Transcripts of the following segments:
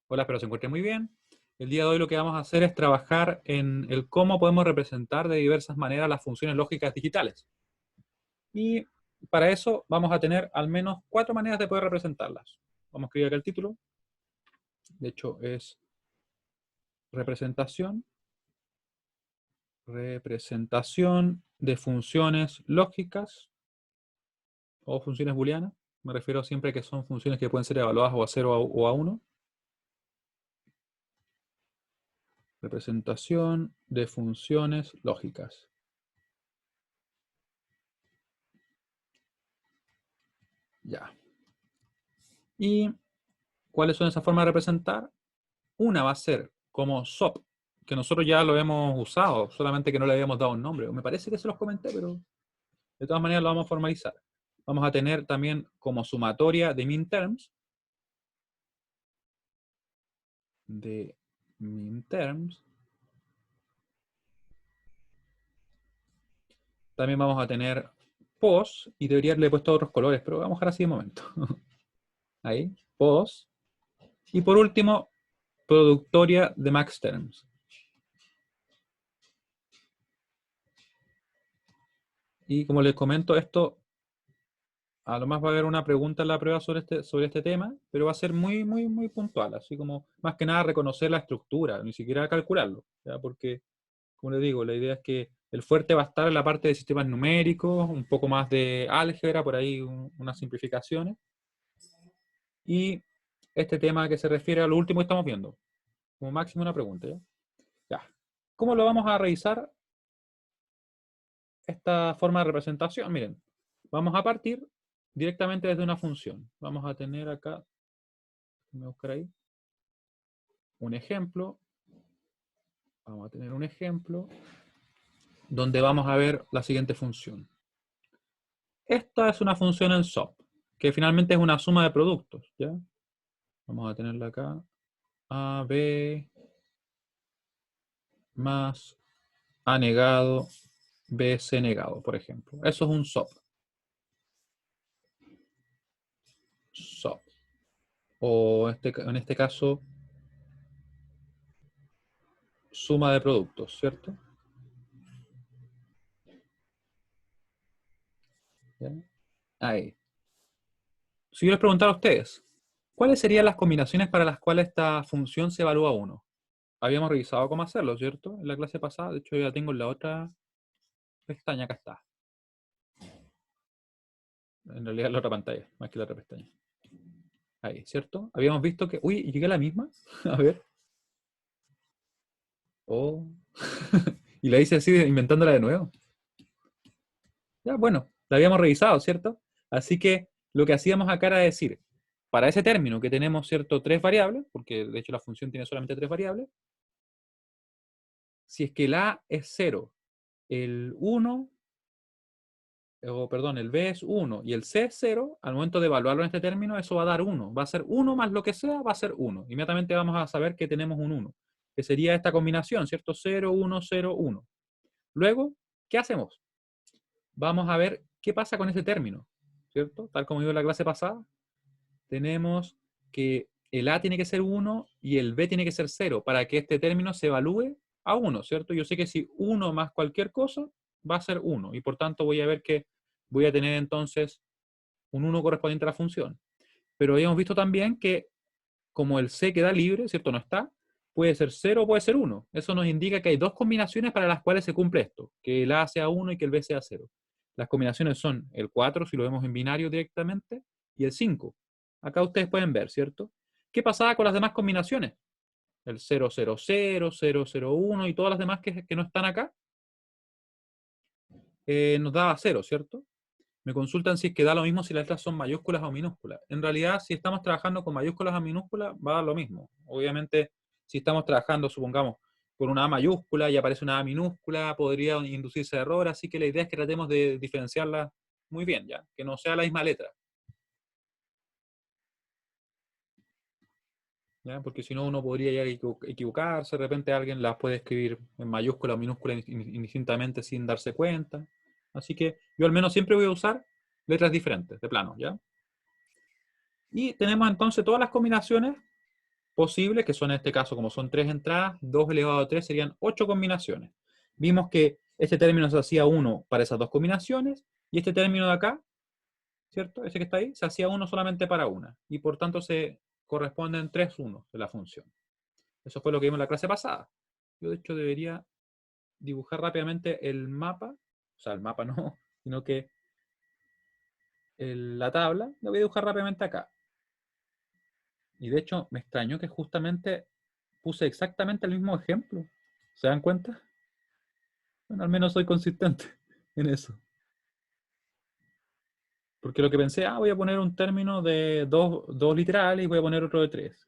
Hola, espero se encuentren muy bien. El día de hoy lo que vamos a hacer es trabajar en el cómo podemos representar de diversas maneras las funciones lógicas digitales. Y para eso vamos a tener al menos 4 maneras de poder representarlas. Vamos a escribir acá el título. De hecho es representación de funciones lógicas o funciones booleanas. Me refiero siempre a que son funciones que pueden ser evaluadas o a 0 o a 1. Representación de funciones lógicas. Ya. ¿Y cuáles son esas formas de representar? Una va a ser como SOP, que nosotros ya lo hemos usado, solamente que no le habíamos dado un nombre. Me parece que se los comenté, pero de todas maneras lo vamos a formalizar. Vamos a tener también como sumatoria de minterms. De minterms. También vamos a tener pos, y debería haberle puesto otros colores, pero vamos a dejar así de momento. Ahí, pos. Y por último, productoria de maxterms. Y como les comento, esto a lo más va a haber una pregunta en la prueba sobre este tema, pero va a ser muy puntual, así como más que nada reconocer la estructura, ni siquiera calcularlo, ¿ya? Porque, como les digo, la idea es que el fuerte va a estar en la parte de sistemas numéricos, un poco más de álgebra, por ahí unas simplificaciones, y este tema que se refiere a lo último que estamos viendo, como máximo una pregunta, ¿ya? Ya. ¿Cómo lo vamos a revisar esta forma de representación? Miren, vamos a partir directamente desde una función. Vamos a tener acá, voy a buscar ahí, un ejemplo. Vamos a tener un ejemplo donde vamos a ver la siguiente función. Esta es una función en SOP, que finalmente es una suma de productos, ¿ya? Vamos a tenerla acá. A, B, más A negado, B, C negado, por ejemplo. Eso es un SOP. SOP. O en este caso, suma de productos, ¿cierto? ¿Ya? Ahí. Si yo les preguntara a ustedes, ¿cuáles serían las combinaciones para las cuales esta función se evalúa 1? Habíamos revisado cómo hacerlo, ¿cierto? En la clase pasada. De hecho, yo la tengo en la otra pestaña. Acá está. En realidad, en la otra pantalla, más que la otra pestaña. Ahí, ¿cierto? Habíamos visto que... Uy, ¿llegué a la misma? A ver. Oh. Y la hice así, inventándola de nuevo. Ya, bueno, la habíamos revisado, ¿cierto? Así que lo que hacíamos acá era decir, para ese término que tenemos, ¿cierto? 3 variables, porque de hecho la función tiene solamente 3 variables, si es que el A es 0, el 1, o perdón, el B es 1 y el C es 0, al momento de evaluarlo en este término, eso va a dar 1. Va a ser 1 más lo que sea, va a ser 1. Inmediatamente vamos a saber que tenemos un 1, que sería esta combinación, ¿cierto? 0, 1, 0, 1. Luego, ¿qué hacemos? Vamos a ver qué pasa con ese término, ¿cierto? Tal como digo en la clase pasada, tenemos que el A tiene que ser 1 y el B tiene que ser 0 para que este término se evalúe a 1, ¿cierto? Yo sé que si 1 más cualquier cosa va a ser 1 y por tanto voy a ver que voy a tener entonces un 1 correspondiente a la función. Pero habíamos visto también que como el C queda libre, ¿cierto? No está, puede ser 0 o puede ser 1. Eso nos indica que hay 2 combinaciones para las cuales se cumple esto, que el A sea 1 y que el B sea 0. Las combinaciones son el 4, si lo vemos en binario directamente, y el 5. Acá ustedes pueden ver, ¿cierto? ¿Qué pasaba con las demás combinaciones? El 0, 0, 0, 0, 0, 1 y todas las demás que no están acá, nos daba 0, ¿cierto? Me consultan si es que da lo mismo si las letras son mayúsculas o minúsculas. En realidad, si estamos trabajando con mayúsculas o minúsculas, va a dar lo mismo. Obviamente, si estamos trabajando, supongamos, con una A mayúscula y aparece una A minúscula, podría inducirse error, así que la idea es que tratemos de diferenciarlas muy bien, ya, que no sea la misma letra. ¿Ya? Porque si no, uno podría ya equivocarse, de repente alguien las puede escribir en mayúscula o minúscula indistintamente sin darse cuenta. Así que yo al menos siempre voy a usar letras diferentes, de plano, ¿ya? Y tenemos entonces todas las combinaciones posibles, que son en este caso, como son 3 entradas, 2 elevado a 3 serían 8 combinaciones. Vimos que este término se hacía 1 para esas 2 combinaciones, y este término de acá, ¿cierto? Ese que está ahí, se hacía 1 solamente para una, y por tanto se corresponden 3 unos de la función. Eso fue lo que vimos en la clase pasada. Yo de hecho debería dibujar rápidamente el mapa, o sea, el mapa no, sino que la tabla la voy a dibujar rápidamente acá. Y de hecho me extrañó que justamente puse exactamente el mismo ejemplo. ¿Se dan cuenta? Bueno, al menos soy consistente en eso. Porque lo que pensé, voy a poner un término de dos literales y voy a poner otro de 3.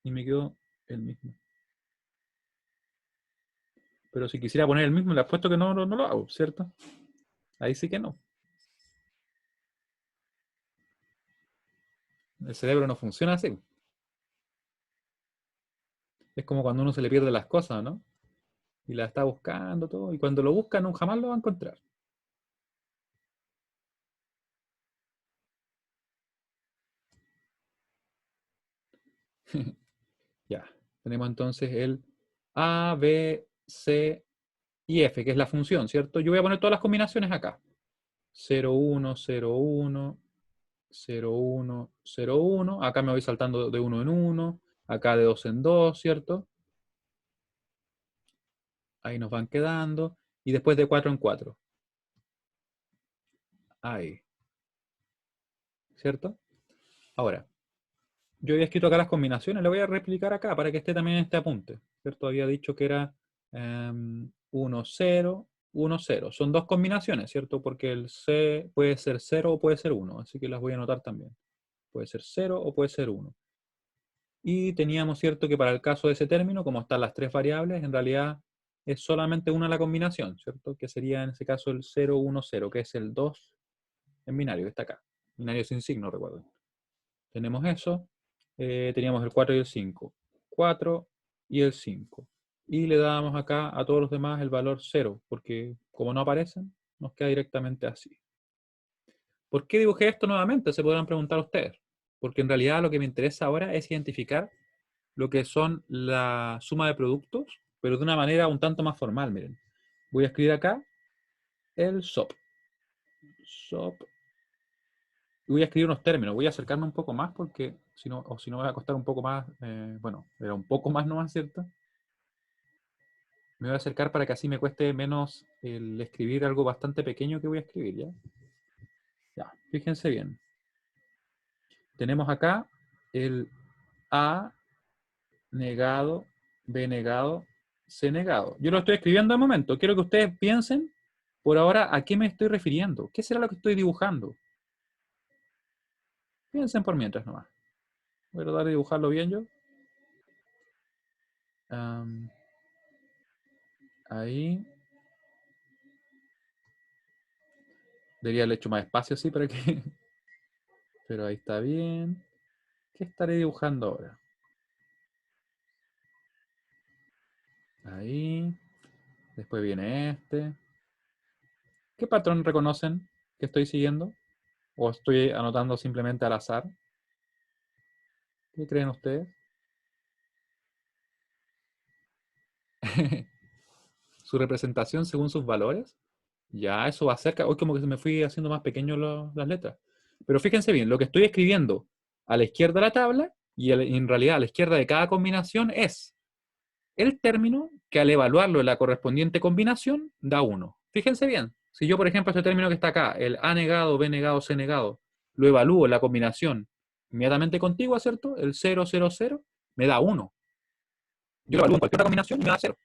Y me quedó el mismo. Pero si quisiera poner el mismo, le apuesto que no lo hago, ¿cierto? Ahí sí que no. El cerebro no funciona así. Es como cuando uno se le pierde las cosas, ¿no? Y la está buscando todo, y cuando lo busca no jamás lo va a encontrar. Ya, tenemos entonces el A, B, C y F, que es la función, ¿cierto? Yo voy a poner todas las combinaciones acá. 0, 1, 0, 1, 0, 1, 0, 1. Acá me voy saltando de 1 en 1. Acá de 2 en 2, ¿cierto? Ahí nos van quedando. Y después de 4 en 4. Ahí, ¿cierto? Ahora, yo había escrito acá las combinaciones, le voy a replicar acá para que esté también en este apunte, ¿cierto? Había dicho que era 1, 0, 1, 0. Son dos combinaciones, ¿cierto? Porque el C puede ser 0 o puede ser 1, así que las voy a anotar también. Puede ser 0 o puede ser 1. Y teníamos, ¿cierto? Que para el caso de ese término, como están las tres variables, en realidad es solamente una la combinación, ¿cierto? Que sería en ese caso el 0, 1, 0, que es el 2 en binario, que está acá. Binario sin signo, recuerden. Tenemos eso. Teníamos el 4 y el 5. 4 y el 5. Y le damos acá a todos los demás el valor 0, porque como no aparecen, nos queda directamente así. ¿Por qué dibujé esto nuevamente? Se podrán preguntar ustedes. Porque en realidad lo que me interesa ahora es identificar lo que son la suma de productos, pero de una manera un tanto más formal, miren. Voy a escribir acá el SOP. SOP. Y voy a escribir unos términos. Voy a acercarme un poco más porque si no, o si no me va a costar un poco más. Bueno, era un poco más nomás, ¿cierto? Me voy a acercar para que así me cueste menos el escribir algo bastante pequeño que voy a escribir, ¿ya? Ya, fíjense bien. Tenemos acá el A negado, B negado, C negado. Yo lo estoy escribiendo de momento. Quiero que ustedes piensen por ahora a qué me estoy refiriendo. ¿Qué será lo que estoy dibujando? Piensen por mientras nomás. Voy a tratar de dibujarlo bien yo. Ahí. Debería haberle hecho más espacio así para que... Pero ahí está bien. ¿Qué estaré dibujando ahora? Ahí. Después viene este. ¿Qué patrón reconocen que estoy siguiendo? ¿O estoy anotando simplemente al azar? ¿Qué creen ustedes? ¿Su representación según sus valores? Ya, eso va cerca. Hoy como que se me fui haciendo más pequeño las letras. Pero fíjense bien, lo que estoy escribiendo a la izquierda de la tabla y en realidad a la izquierda de cada combinación es el término que al evaluarlo en la correspondiente combinación da 1. Fíjense bien, si yo por ejemplo este término que está acá, el A negado, B negado, C negado, lo evalúo en la combinación inmediatamente contigua, ¿cierto? El 0, 0, 0 me da 1. Yo lo evalúo en cualquier otra combinación y me da 0.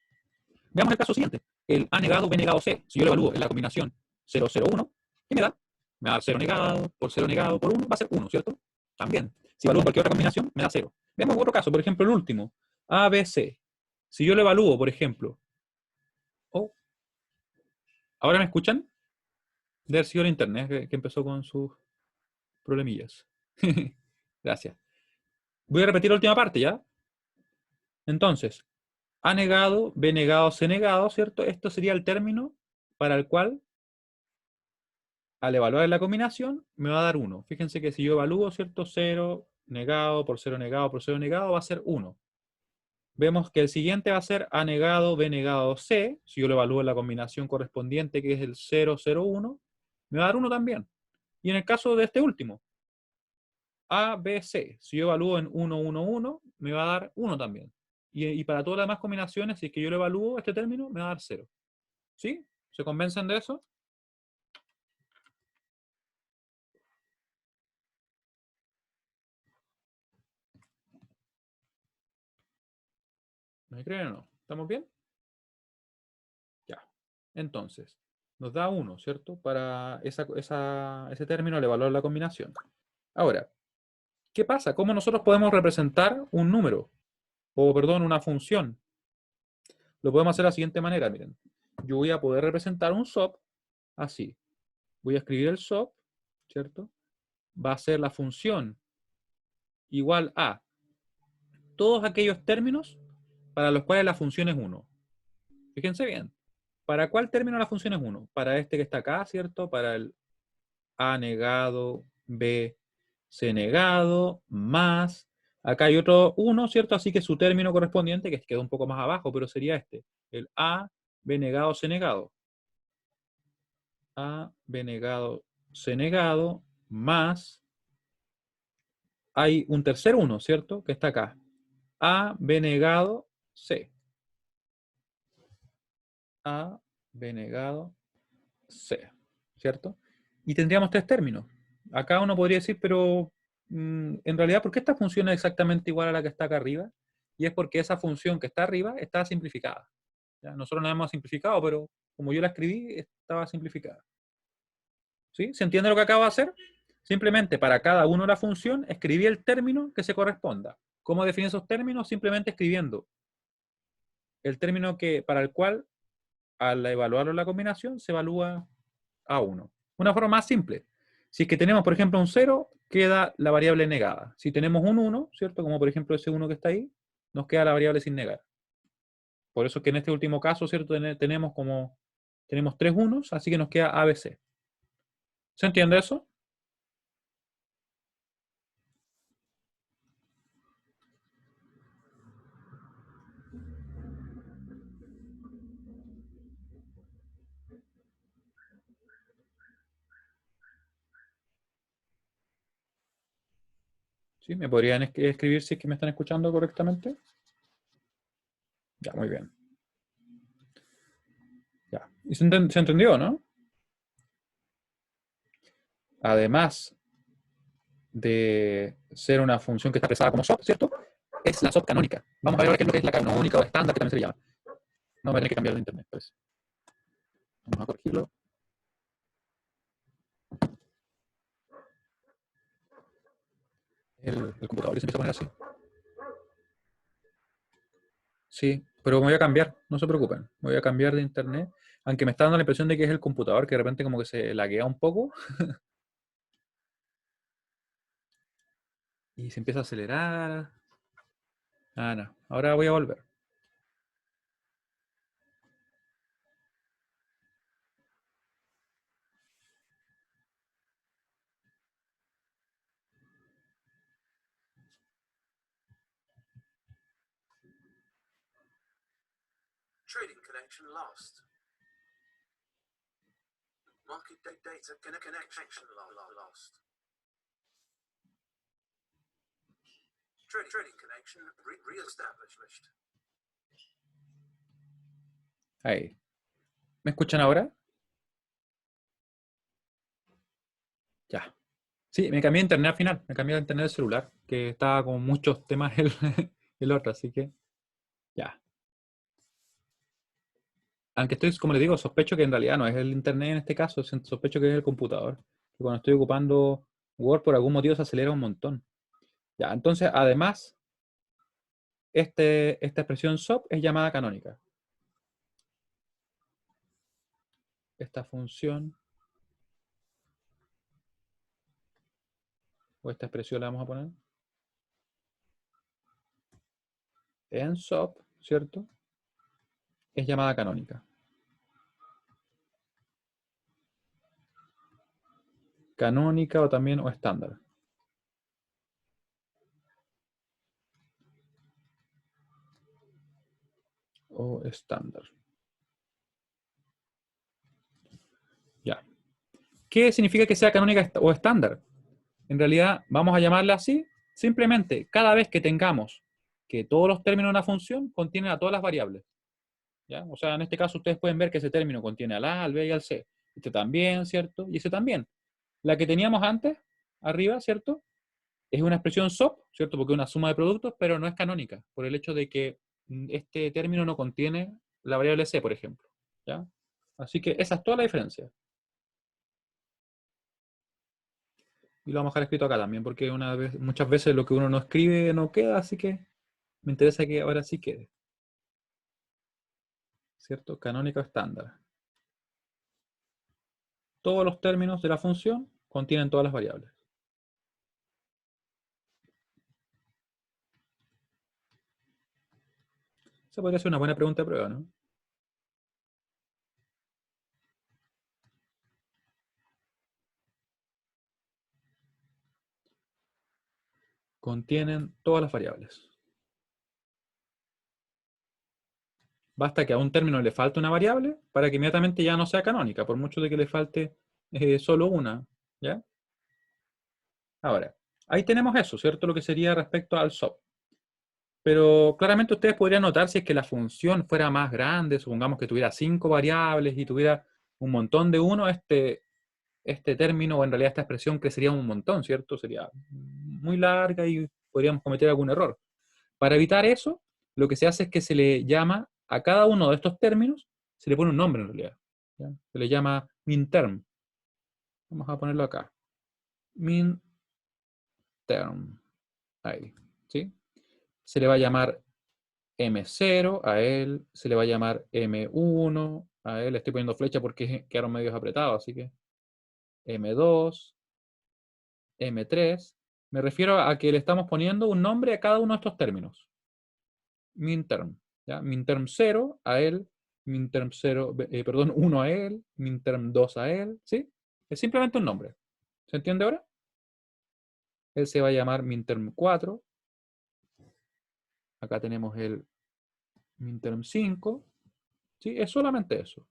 Veamos el caso siguiente. El A negado, B negado, C. Si yo lo evalúo en la combinación 0, 0, 1, ¿qué me da? Me da 0 negado, por 1, va a ser 1, ¿cierto? También. Si evalúo en cualquier otra combinación, me da 0. Veamos otro caso, por ejemplo, el último. A, B, C. Si yo lo evalúo, por ejemplo, oh, ¿ahora me escuchan? Debe haber sido el internet que empezó con sus problemillas. Gracias. Voy a repetir la última parte, ¿ya? Entonces, A negado, B negado, C negado, ¿cierto? Esto sería el término para el cual, al evaluar la combinación, me va a dar 1. Fíjense que si yo evalúo, ¿cierto? 0 negado por 0 negado por 0 negado va a ser 1. vemos que el siguiente va a ser A negado, B negado, C. Si yo lo evalúo en la combinación correspondiente, que es el 0, 0, 1, me va a dar 1 también. Y en el caso de este último, A, B, C, si yo evalúo en 1, 1, 1, me va a dar 1 también. Y para todas las demás combinaciones, si es que yo lo evalúo este término, me va a dar 0. ¿Sí? ¿Se convencen de eso? ¿Me creen o no? ¿Estamos bien? Ya. Entonces, nos da 1, ¿cierto? Para ese término al evaluar la combinación. Ahora, ¿qué pasa? ¿Cómo nosotros podemos representar un número? O, perdón, una función. Lo podemos hacer de la siguiente manera, miren. Yo voy a poder representar un SOP así. Voy a escribir el SOP, ¿cierto? Va a ser la función igual a todos aquellos términos para los cuales la función es 1. Fíjense bien. ¿Para cuál término la función es 1? Para este que está acá, ¿cierto? Para el A negado, B, C negado, más. Acá hay otro 1, ¿cierto? Así que su término correspondiente, que queda un poco más abajo, pero sería este. El A, B negado, C negado. A, B negado, C negado, más. Hay un tercer 1, ¿cierto? Que está acá. A, B negado, C. A, B negado, C. ¿Cierto? Y tendríamos tres términos. Acá uno podría decir, pero en realidad, ¿por qué esta función es exactamente igual a la que está acá arriba? Y es porque esa función que está arriba está simplificada. ¿Ya? Nosotros la hemos simplificado, pero como yo la escribí, estaba simplificada. ¿Sí? ¿Se entiende lo que acabo de hacer? Simplemente para cada uno de la función escribí el término que se corresponda. ¿Cómo definir esos términos? Simplemente escribiendo el término para el cual, al evaluarlo en la combinación, se evalúa a 1. Una forma más simple. Si es que tenemos, por ejemplo, un 0, queda la variable negada. Si tenemos un 1, ¿cierto? Como por ejemplo ese 1 que está ahí, nos queda la variable sin negar. Por eso es que en este último caso, ¿cierto? Tenemos tres unos, así que nos queda ABC. ¿Se entiende eso? ¿Sí? ¿Me podrían escribir si es que me están escuchando correctamente? Ya, muy bien. Ya. ¿Y se entendió, no? Además de ser una función que está expresada como SOP, ¿cierto? Es la SOP canónica. Vamos a ver ahora qué es lo que es la canónica o estándar, que también se le llama. No voy a tener que cambiar de internet, pues. Vamos a corregirlo. El computador y se empieza a poner así. Sí, pero me voy a cambiar, no se preocupen. Me voy a cambiar de internet. Aunque me está dando la impresión de que es el computador que de repente como que se laguea un poco y se empieza a acelerar. Ah, no. Ahora voy a volver. Trading connection lost. Market data connection lost. Trading connection reestablished. Ahí. ¿Me escuchan ahora? Ya. Sí, me cambié de internet al final. Me cambié de internet del celular, que estaba con muchos temas el otro, así que ya. Aunque estoy, como les digo, sospecho que en realidad no es el internet en este caso, sospecho que es el computador. Que cuando estoy ocupando Word por algún motivo se acelera un montón. Ya, entonces, además, esta expresión SOP es llamada canónica. Esta función o esta expresión la vamos a poner en SOP, ¿cierto? Es llamada canónica. Canónica o también o estándar. o estándar. Ya. ¿Qué significa que sea canónica o estándar? En realidad, vamos a llamarla así, simplemente cada vez que tengamos que todos los términos de una función contienen a todas las variables. ¿Ya? O sea, en este caso ustedes pueden ver que ese término contiene al A, al B y al C. Este también, ¿cierto? Y ese también. La que teníamos antes, arriba, ¿cierto? Es una expresión SOP, ¿cierto? Porque es una suma de productos, pero no es canónica, por el hecho de que este término no contiene la variable C, por ejemplo. ¿Ya? Así que esa es toda la diferencia. Y lo vamos a dejar escrito acá también, porque muchas veces lo que uno no escribe no queda, así que me interesa que ahora sí quede. ¿Cierto? Canónica o estándar. Todos los términos de la función contienen todas las variables. Esa podría ser una buena pregunta de prueba, ¿no? Contienen todas las variables. Basta que a un término le falte una variable para que inmediatamente ya no sea canónica, por mucho de que le falte solo una. ¿Ya? Ahora, ahí tenemos eso, ¿cierto? Lo que sería respecto al SOP. Pero claramente ustedes podrían notar si es que la función fuera más grande, supongamos que tuviera 5 variables y tuviera un montón de uno, este término, o en realidad esta expresión crecería un montón, ¿cierto? Sería muy larga y podríamos cometer algún error. Para evitar eso, lo que se hace es que se le llama a cada uno de estos términos, se le pone un nombre en realidad. ¿Ya? Se le llama minterm. Vamos a ponerlo acá. Minterm. Ahí. ¿Sí? Se le va a llamar M0 a él, se le va a llamar M1 a él. Estoy poniendo flecha porque quedaron medios apretados, así que M2, M3. Me refiero a que le estamos poniendo un nombre a cada uno de estos términos. Minterm. ¿Ya? Minterm 0 a él, minterm 0, perdón, 1 a él, minterm 2 a él, ¿sí? Es simplemente un nombre. ¿Se entiende ahora? Él se va a llamar minterm 4. Acá tenemos el minterm 5. ¿Sí? Es solamente eso.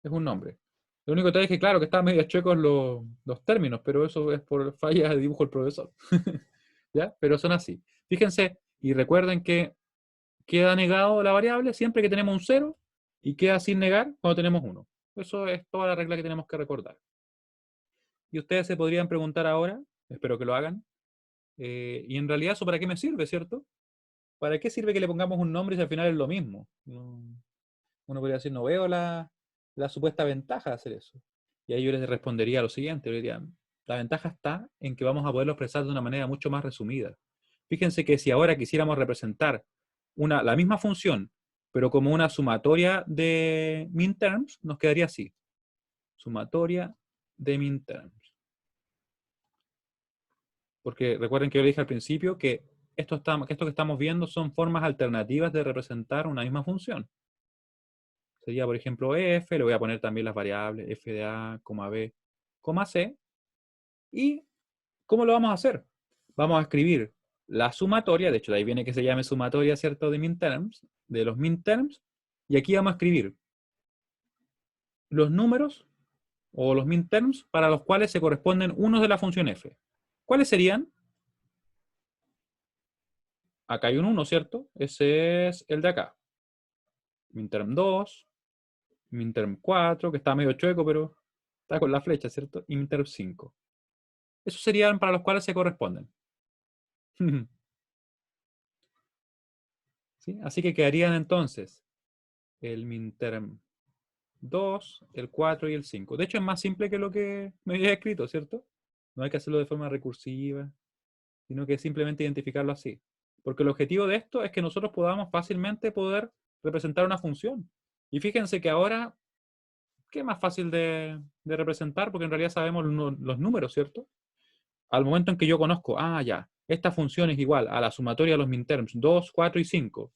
Es un nombre. Lo único que te es que, claro, que están medio chuecos los términos, pero eso es por falla de dibujo del profesor. ¿Ya? Pero son así. Fíjense y recuerden que queda negado la variable siempre que tenemos un 0 y queda sin negar cuando tenemos 1. Eso es toda la regla que tenemos que recordar. Y ustedes se podrían preguntar ahora, espero que lo hagan, y en realidad eso para qué me sirve, ¿cierto? ¿Para qué sirve que le pongamos un nombre si al final es lo mismo? Uno podría decir, no veo la supuesta ventaja de hacer eso. Y ahí yo les respondería lo siguiente, yo diría, la ventaja está en que vamos a poderlo expresar de una manera mucho más resumida. Fíjense que si ahora quisiéramos representar la misma función, pero como una sumatoria de minterms, nos quedaría así. Sumatoria de minterms. Porque recuerden que yo le dije al principio que esto que estamos viendo son formas alternativas de representar una misma función. Sería, por ejemplo, f, le voy a poner también las variables f de a, b, c. ¿Y cómo lo vamos a hacer? Vamos a escribir la sumatoria, de hecho de ahí viene que se llame sumatoria, ¿cierto? De minterms, de los minterms, y aquí vamos a escribir los números o los minterms para los cuales se corresponden unos de la función f. ¿Cuáles serían? Acá hay un 1, ¿cierto? Ese es el de acá. Minterm 2, minterm 4, que está medio chueco, pero está con la flecha, ¿cierto? Y minterm 5. Esos serían para los cuales se corresponden. ¿Sí? Así que quedarían entonces el minterm 2, el 4 y el 5. De hecho, es más simple que lo que me había escrito, ¿cierto? No hay que hacerlo de forma recursiva, sino que simplemente identificarlo así. Porque el objetivo de esto es que nosotros podamos fácilmente poder representar una función. Y fíjense que ahora, ¿qué es más fácil de representar? Porque en realidad sabemos los números, ¿cierto? Al momento en que yo conozco, ya, esta función es igual a la sumatoria de los minterms 2, 4 y 5.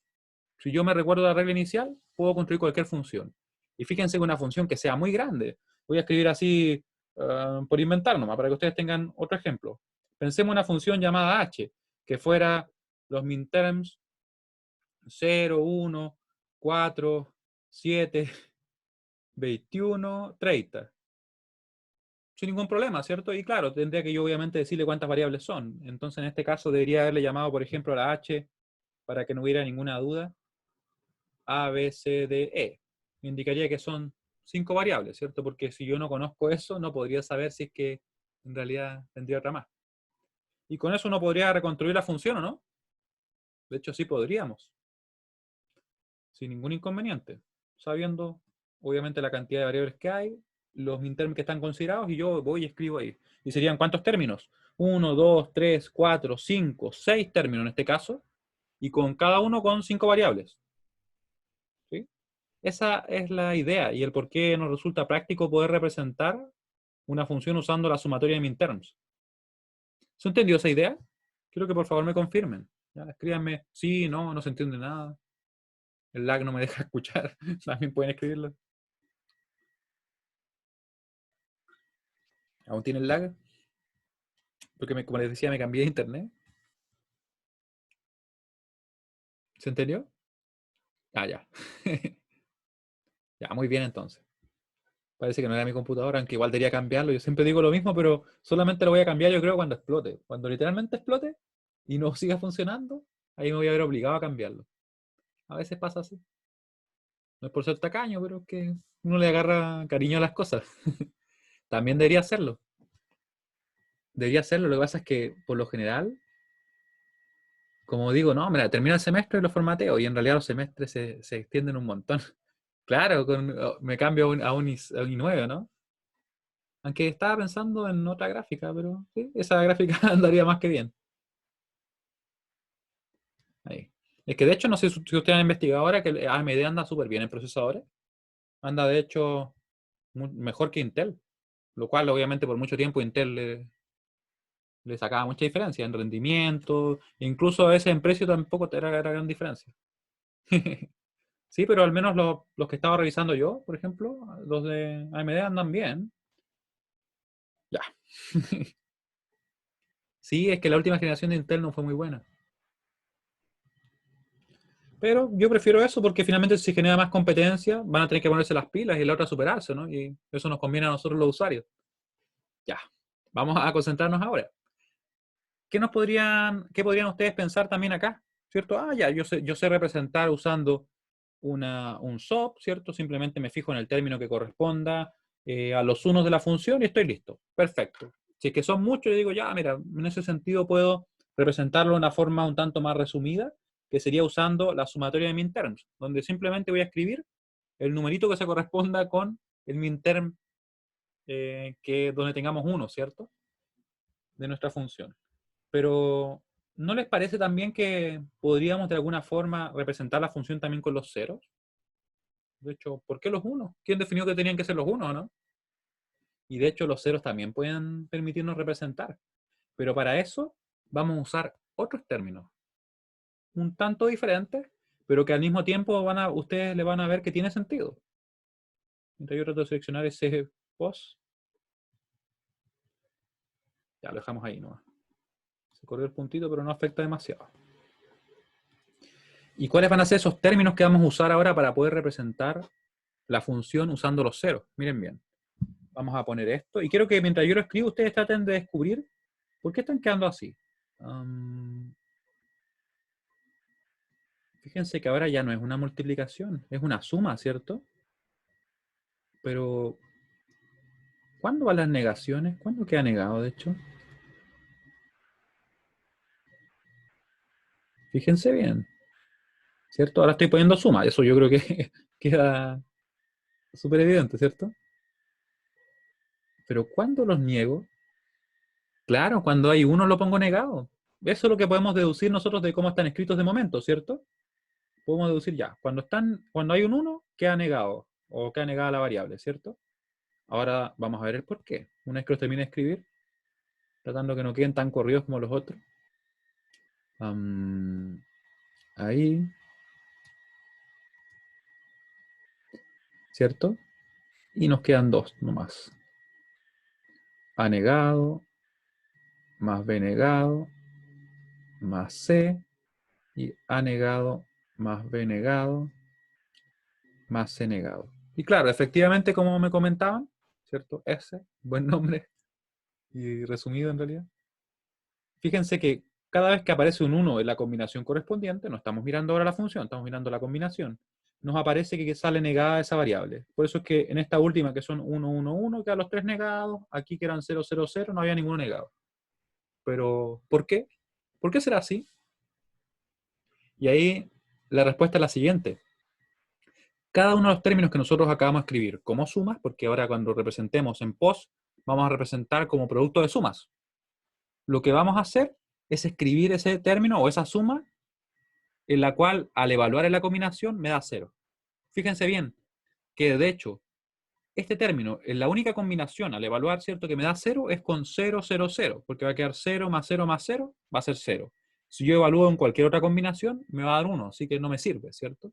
Si yo me recuerdo la regla inicial, puedo construir cualquier función. Y fíjense que una función que sea muy grande, voy a escribir así por inventar nomás, para que ustedes tengan otro ejemplo. Pensemos en una función llamada h, que fuera los minterms 0, 1, 4, 7, 21, 30. Sin ningún problema, ¿cierto? Y claro, tendría que yo obviamente decirle cuántas variables son. Entonces, en este caso, debería haberle llamado, por ejemplo, a la h para que no hubiera ninguna duda. A, B, C, D, E. Me indicaría que son 5 variables, ¿cierto? Porque si yo no conozco eso, no podría saber si es que en realidad tendría otra más. Y con eso uno podría reconstruir la función, ¿o no? De hecho, sí podríamos. Sin ningún inconveniente. Sabiendo, obviamente, la cantidad de variables que hay, los min-terms que están considerados, y yo voy y escribo ahí. ¿Y serían cuántos términos? 1, 2, 3, 4, 5, 6 términos en este caso, y con cada uno con 5 variables. ¿Sí? Esa es la idea y el por qué nos resulta práctico poder representar una función usando la sumatoria de min-terms. ¿Se entendió esa idea? Quiero que por favor me confirmen. ¿Ya? Escríbanme, sí, no, no se entiende nada. El lag no me deja escuchar. También pueden escribirlo. ¿Aún tiene el lag? Porque como les decía, me cambié de internet. ¿Se entendió? Ah, ya. Ya, muy bien entonces. Parece que no era mi computadora, aunque igual debería cambiarlo. Yo siempre digo lo mismo, pero solamente lo voy a cambiar yo creo cuando explote. Cuando literalmente explote y no siga funcionando, ahí me voy a ver obligado a cambiarlo. A veces pasa así. No es por ser tacaño, pero es que uno le agarra cariño a las cosas. También debería hacerlo. Debería hacerlo. Lo que pasa es que, por lo general, como digo, no, mira, termina el semestre y lo formateo. Y en realidad los semestres se extienden un montón. Claro, me cambio a un i9, ¿no? Aunque estaba pensando en otra gráfica, pero sí, esa gráfica andaría más que bien. Ahí. Es que de hecho, no sé si ustedes han investigado ahora que el AMD anda súper bien en procesadores. Anda de hecho mejor que Intel. Lo cual obviamente por mucho tiempo Intel le sacaba mucha diferencia en rendimiento. Incluso a veces en precio tampoco era gran diferencia. Sí, pero al menos los que estaba revisando yo, por ejemplo, los de AMD andan bien. Ya. Sí, es que la última generación de Intel no fue muy buena. Pero yo prefiero eso porque finalmente si genera más competencia, van a tener que ponerse las pilas y la otra superarse, ¿no? Y eso nos conviene a nosotros los usuarios. Ya, vamos a concentrarnos ahora. ¿Qué podrían ustedes pensar también acá? ¿Cierto? Ah, ya, yo sé representar usando un SOP, ¿cierto? Simplemente me fijo en el término que corresponda a los unos de la función y estoy listo. Perfecto. Si es que son muchos, yo digo, ya, mira, en ese sentido puedo representarlo de una forma un tanto más resumida, que sería usando la sumatoria de minterms, donde simplemente voy a escribir el numerito que se corresponda con el minterm donde tengamos uno, ¿cierto? De nuestra función. Pero, ¿no les parece también que podríamos de alguna forma representar la función también con los ceros? De hecho, ¿por qué los unos? ¿Quién definió que tenían que ser los unos, no? Y de hecho, los ceros también pueden permitirnos representar. Pero para eso vamos a usar otros términos, un tanto diferentes, pero que al mismo tiempo ustedes le van a ver que tiene sentido. Mientras yo trato de seleccionar ese post, ya lo dejamos ahí nomás. Se corrió el puntito, pero no afecta demasiado. ¿Y cuáles van a ser esos términos que vamos a usar ahora para poder representar la función usando los ceros? Miren bien. Vamos a poner esto. Y quiero que mientras yo lo escribo, ustedes traten de descubrir por qué están quedando así. Fíjense que ahora ya no es una multiplicación, es una suma, ¿cierto? Pero, ¿cuándo van las negaciones? ¿Cuándo queda negado, de hecho? Fíjense bien, ¿cierto? Ahora estoy poniendo suma, eso yo creo que queda súper evidente, ¿cierto? Pero ¿cuándo los niego? Claro, cuando hay uno lo pongo negado. Eso es lo que podemos deducir nosotros de cómo están escritos de momento, ¿cierto? Podemos deducir ya, cuando hay un uno queda negado, o queda negada la variable, ¿cierto? Ahora vamos a ver el por qué. Una vez que los termine de escribir, tratando que no queden tan corridos como los otros. Ahí, ¿cierto? Y nos quedan dos nomás. A negado, más B negado, más C, y A negado, más B negado, más C negado. Y claro, efectivamente, como me comentaban, ¿cierto? S, buen nombre y resumido en realidad. Fíjense que cada vez que aparece un 1 en la combinación correspondiente, no estamos mirando ahora la función, estamos mirando la combinación, nos aparece que sale negada esa variable. Por eso es que en esta última, que son 1, 1, 1, quedan los 3 negados, aquí que eran 0, 0, 0, no había ninguno negado. Pero, ¿por qué? ¿Por qué será así? Y ahí la respuesta es la siguiente. Cada uno de los términos que nosotros acabamos de escribir como sumas, porque ahora cuando representemos en POS, vamos a representar como producto de sumas. Lo que vamos a hacer es escribir ese término o esa suma en la cual al evaluar en la combinación me da 0. Fíjense bien que de hecho este término en la única combinación al evaluar, ¿cierto? Que me da 0 es con 0, 0, 0, porque va a quedar 0 más 0 más 0, va a ser 0. Si yo evalúo en cualquier otra combinación, me va a dar 1, así que no me sirve, ¿cierto?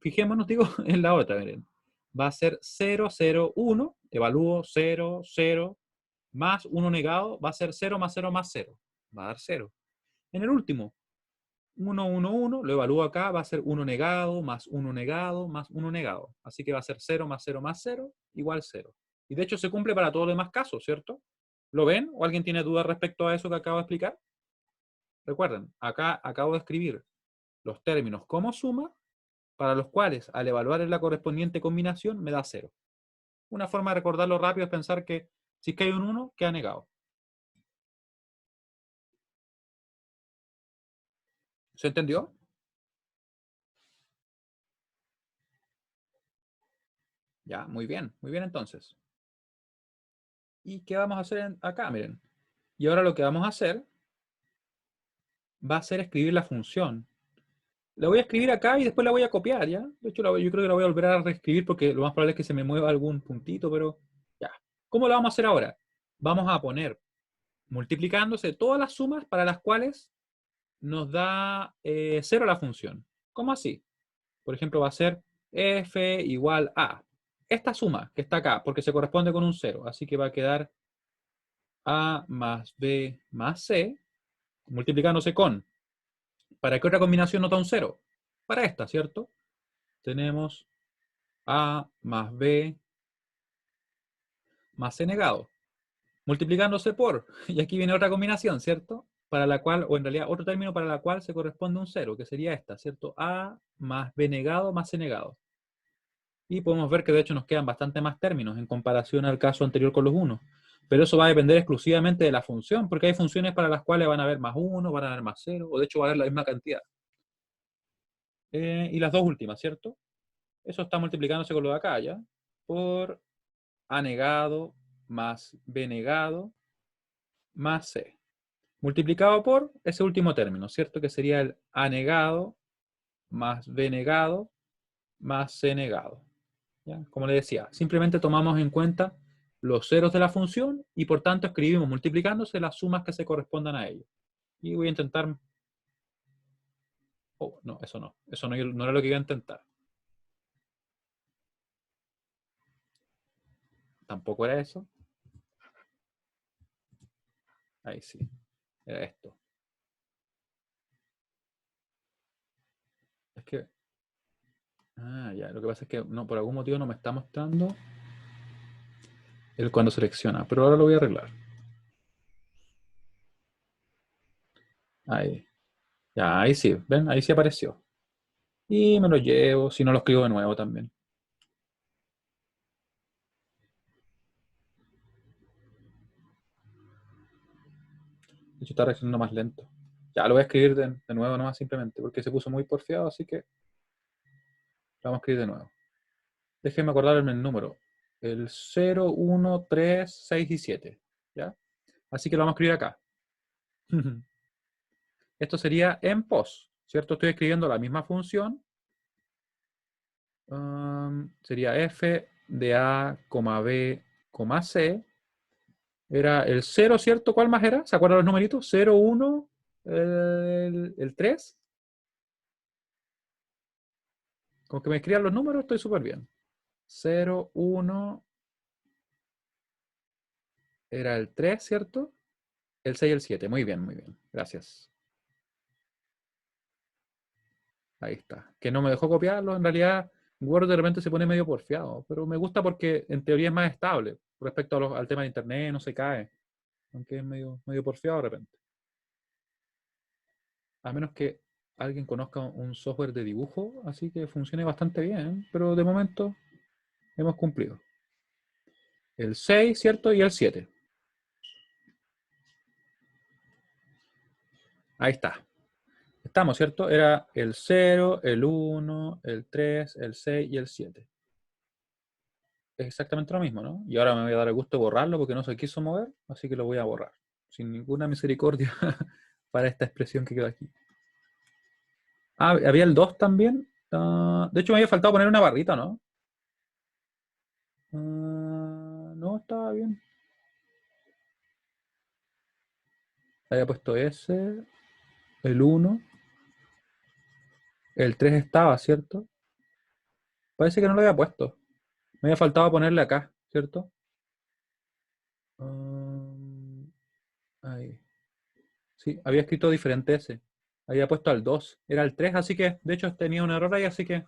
Fijémonos, digo, en la otra, miren. Va a ser 0, 0, 1, evalúo 0, 0, más 1 negado, va a ser 0 más 0 más 0, va a dar 0. En el último, 1, 1, 1, lo evalúo acá, va a ser 1 negado, más 1 negado, más 1 negado. Así que va a ser 0 más 0 más 0, igual 0. Y de hecho se cumple para todos los demás casos, ¿cierto? ¿Lo ven? ¿O alguien tiene dudas respecto a eso que acabo de explicar? Recuerden, acá acabo de escribir los términos como suma, para los cuales al evaluar en la correspondiente combinación me da 0. Una forma de recordarlo rápido es pensar que si es que hay un 1, queda negado. ¿Se entendió? Ya, muy bien entonces. ¿Y qué vamos a hacer acá? Miren. Y ahora lo que vamos a hacer va a ser escribir la función. La voy a escribir acá y después la voy a copiar, ¿ya? De hecho, yo creo que la voy a volver a reescribir porque lo más probable es que se me mueva algún puntito, pero ya. ¿Cómo lo vamos a hacer ahora? Vamos a poner multiplicándose todas las sumas para las cuales nos da 0 la función. ¿Cómo así? Por ejemplo, va a ser f igual a esta suma que está acá, porque se corresponde con un 0. Así que va a quedar a más b más c, multiplicándose con. ¿Para qué otra combinación nos da un 0? Para esta, ¿cierto? Tenemos a más b más c negado, multiplicándose por, y aquí viene otra combinación, ¿cierto? Para la cual, o en realidad otro término para la cual se corresponde un 0, que sería esta, ¿cierto? A más b negado más c negado. Y podemos ver que de hecho nos quedan bastante más términos en comparación al caso anterior con los 1. Pero eso va a depender exclusivamente de la función, porque hay funciones para las cuales van a haber más 1, van a haber más 0, o de hecho va a haber la misma cantidad. Y las dos últimas, ¿cierto? Eso está multiplicándose con lo de acá, ¿ya? Por a negado más b negado más c. Multiplicado por ese último término, ¿cierto? Que sería el a negado más b negado más c negado. ¿Ya? Como les decía, simplemente tomamos en cuenta los ceros de la función y por tanto escribimos multiplicándose las sumas que se correspondan a ellos. Y voy a intentar... Oh, no, eso no. Eso no era lo que iba a intentar. Tampoco era eso. Ahí sí. Era esto. Es que... Ah, ya. Lo que pasa es que no, por algún motivo no me está mostrando el cuando selecciona. Pero ahora lo voy a arreglar. Ahí. Ya, ahí sí. ¿Ven? Ahí sí apareció. Y me lo llevo. Si no lo escribo de nuevo también. De hecho, está reaccionando más lento. Ya lo voy a escribir de nuevo nomás simplemente, porque se puso muy porfiado, así que lo vamos a escribir de nuevo. Déjenme acordarme el número. El 0, 1, 3, 6 y 7. ¿Ya? Así que lo vamos a escribir acá. Esto sería en pos, ¿cierto? Estoy escribiendo la misma función. Sería f de a, b, c. Era el 0, ¿cierto? ¿Cuál más era? ¿Se acuerdan los numeritos? 0, 1, el 3. Con que me escriban los números estoy súper bien. 0, 1, era el 3, ¿cierto? El 6 y el 7. Muy bien, muy bien. Gracias. Ahí está. Que no me dejó copiarlo. En realidad Word de repente se pone medio porfiado, pero me gusta porque en teoría es más estable respecto al tema de internet, no se cae, aunque es medio porfiado de repente. A menos que alguien conozca un software de dibujo, así que funcione bastante bien, pero de momento hemos cumplido. El 6, ¿cierto? Y el 7. Ahí está. Estamos, ¿cierto? Era el 0, el 1, el 3, el 6 y el 7. Es exactamente lo mismo, ¿no? Y ahora me voy a dar el gusto de borrarlo porque no se quiso mover, así que lo voy a borrar. Sin ninguna misericordia para esta expresión que quedó aquí. Ah, había el 2 también. De hecho, me había faltado poner una barrita, ¿no? No, estaba bien. Había puesto ese, el 1, el 3 estaba, ¿cierto? Parece que no lo había puesto. Me había faltado ponerle acá, ¿cierto? Ahí. Sí, había escrito diferente ese. Había puesto al 2. Era el 3, así que de hecho tenía un error ahí, así que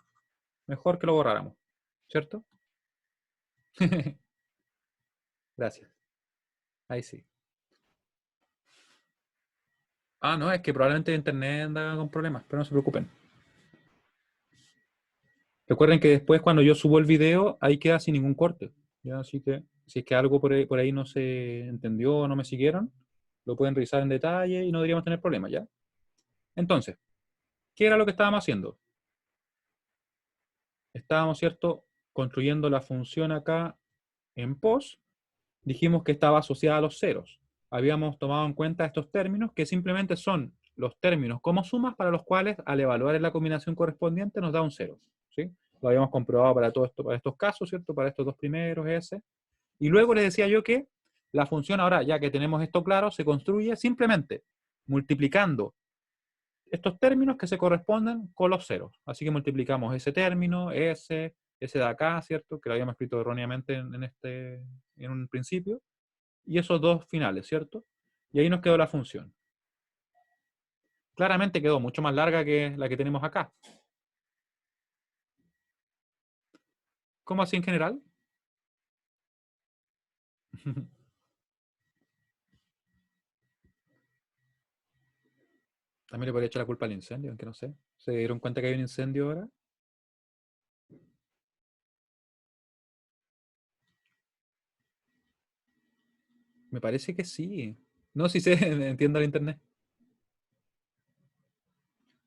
mejor que lo borráramos. ¿Cierto? Gracias. Ahí sí. Ah, no, es que probablemente internet anda con problemas, pero no se preocupen. Recuerden que después cuando yo subo el video, ahí queda sin ningún corte. ¿Ya? Así que si es que algo por ahí no se entendió o no me siguieron, lo pueden revisar en detalle y no deberíamos tener problemas, ¿ya? Entonces, ¿qué era lo que estábamos haciendo? Estábamos, ¿cierto?, construyendo la función acá en pos. Dijimos que estaba asociada a los ceros. Habíamos tomado en cuenta estos términos que simplemente son los términos como sumas para los cuales al evaluar en la combinación correspondiente nos da un cero. ¿Sí? Lo habíamos comprobado para todo esto, para estos casos, ¿cierto? Para estos dos primeros, ese. Y luego les decía yo que la función ahora, ya que tenemos esto claro, se construye simplemente multiplicando estos términos que se corresponden con los ceros. Así que multiplicamos ese término, ese de acá, ¿cierto? Que lo habíamos escrito erróneamente en un principio, y esos dos finales, ¿cierto? Y ahí nos quedó la función. Claramente quedó mucho más larga que la que tenemos acá. ¿Cómo así en general? También le podría echar la culpa al incendio, aunque no sé. ¿Se dieron cuenta que hay un incendio ahora? Me parece que sí. No, sí sé, entiendo el internet.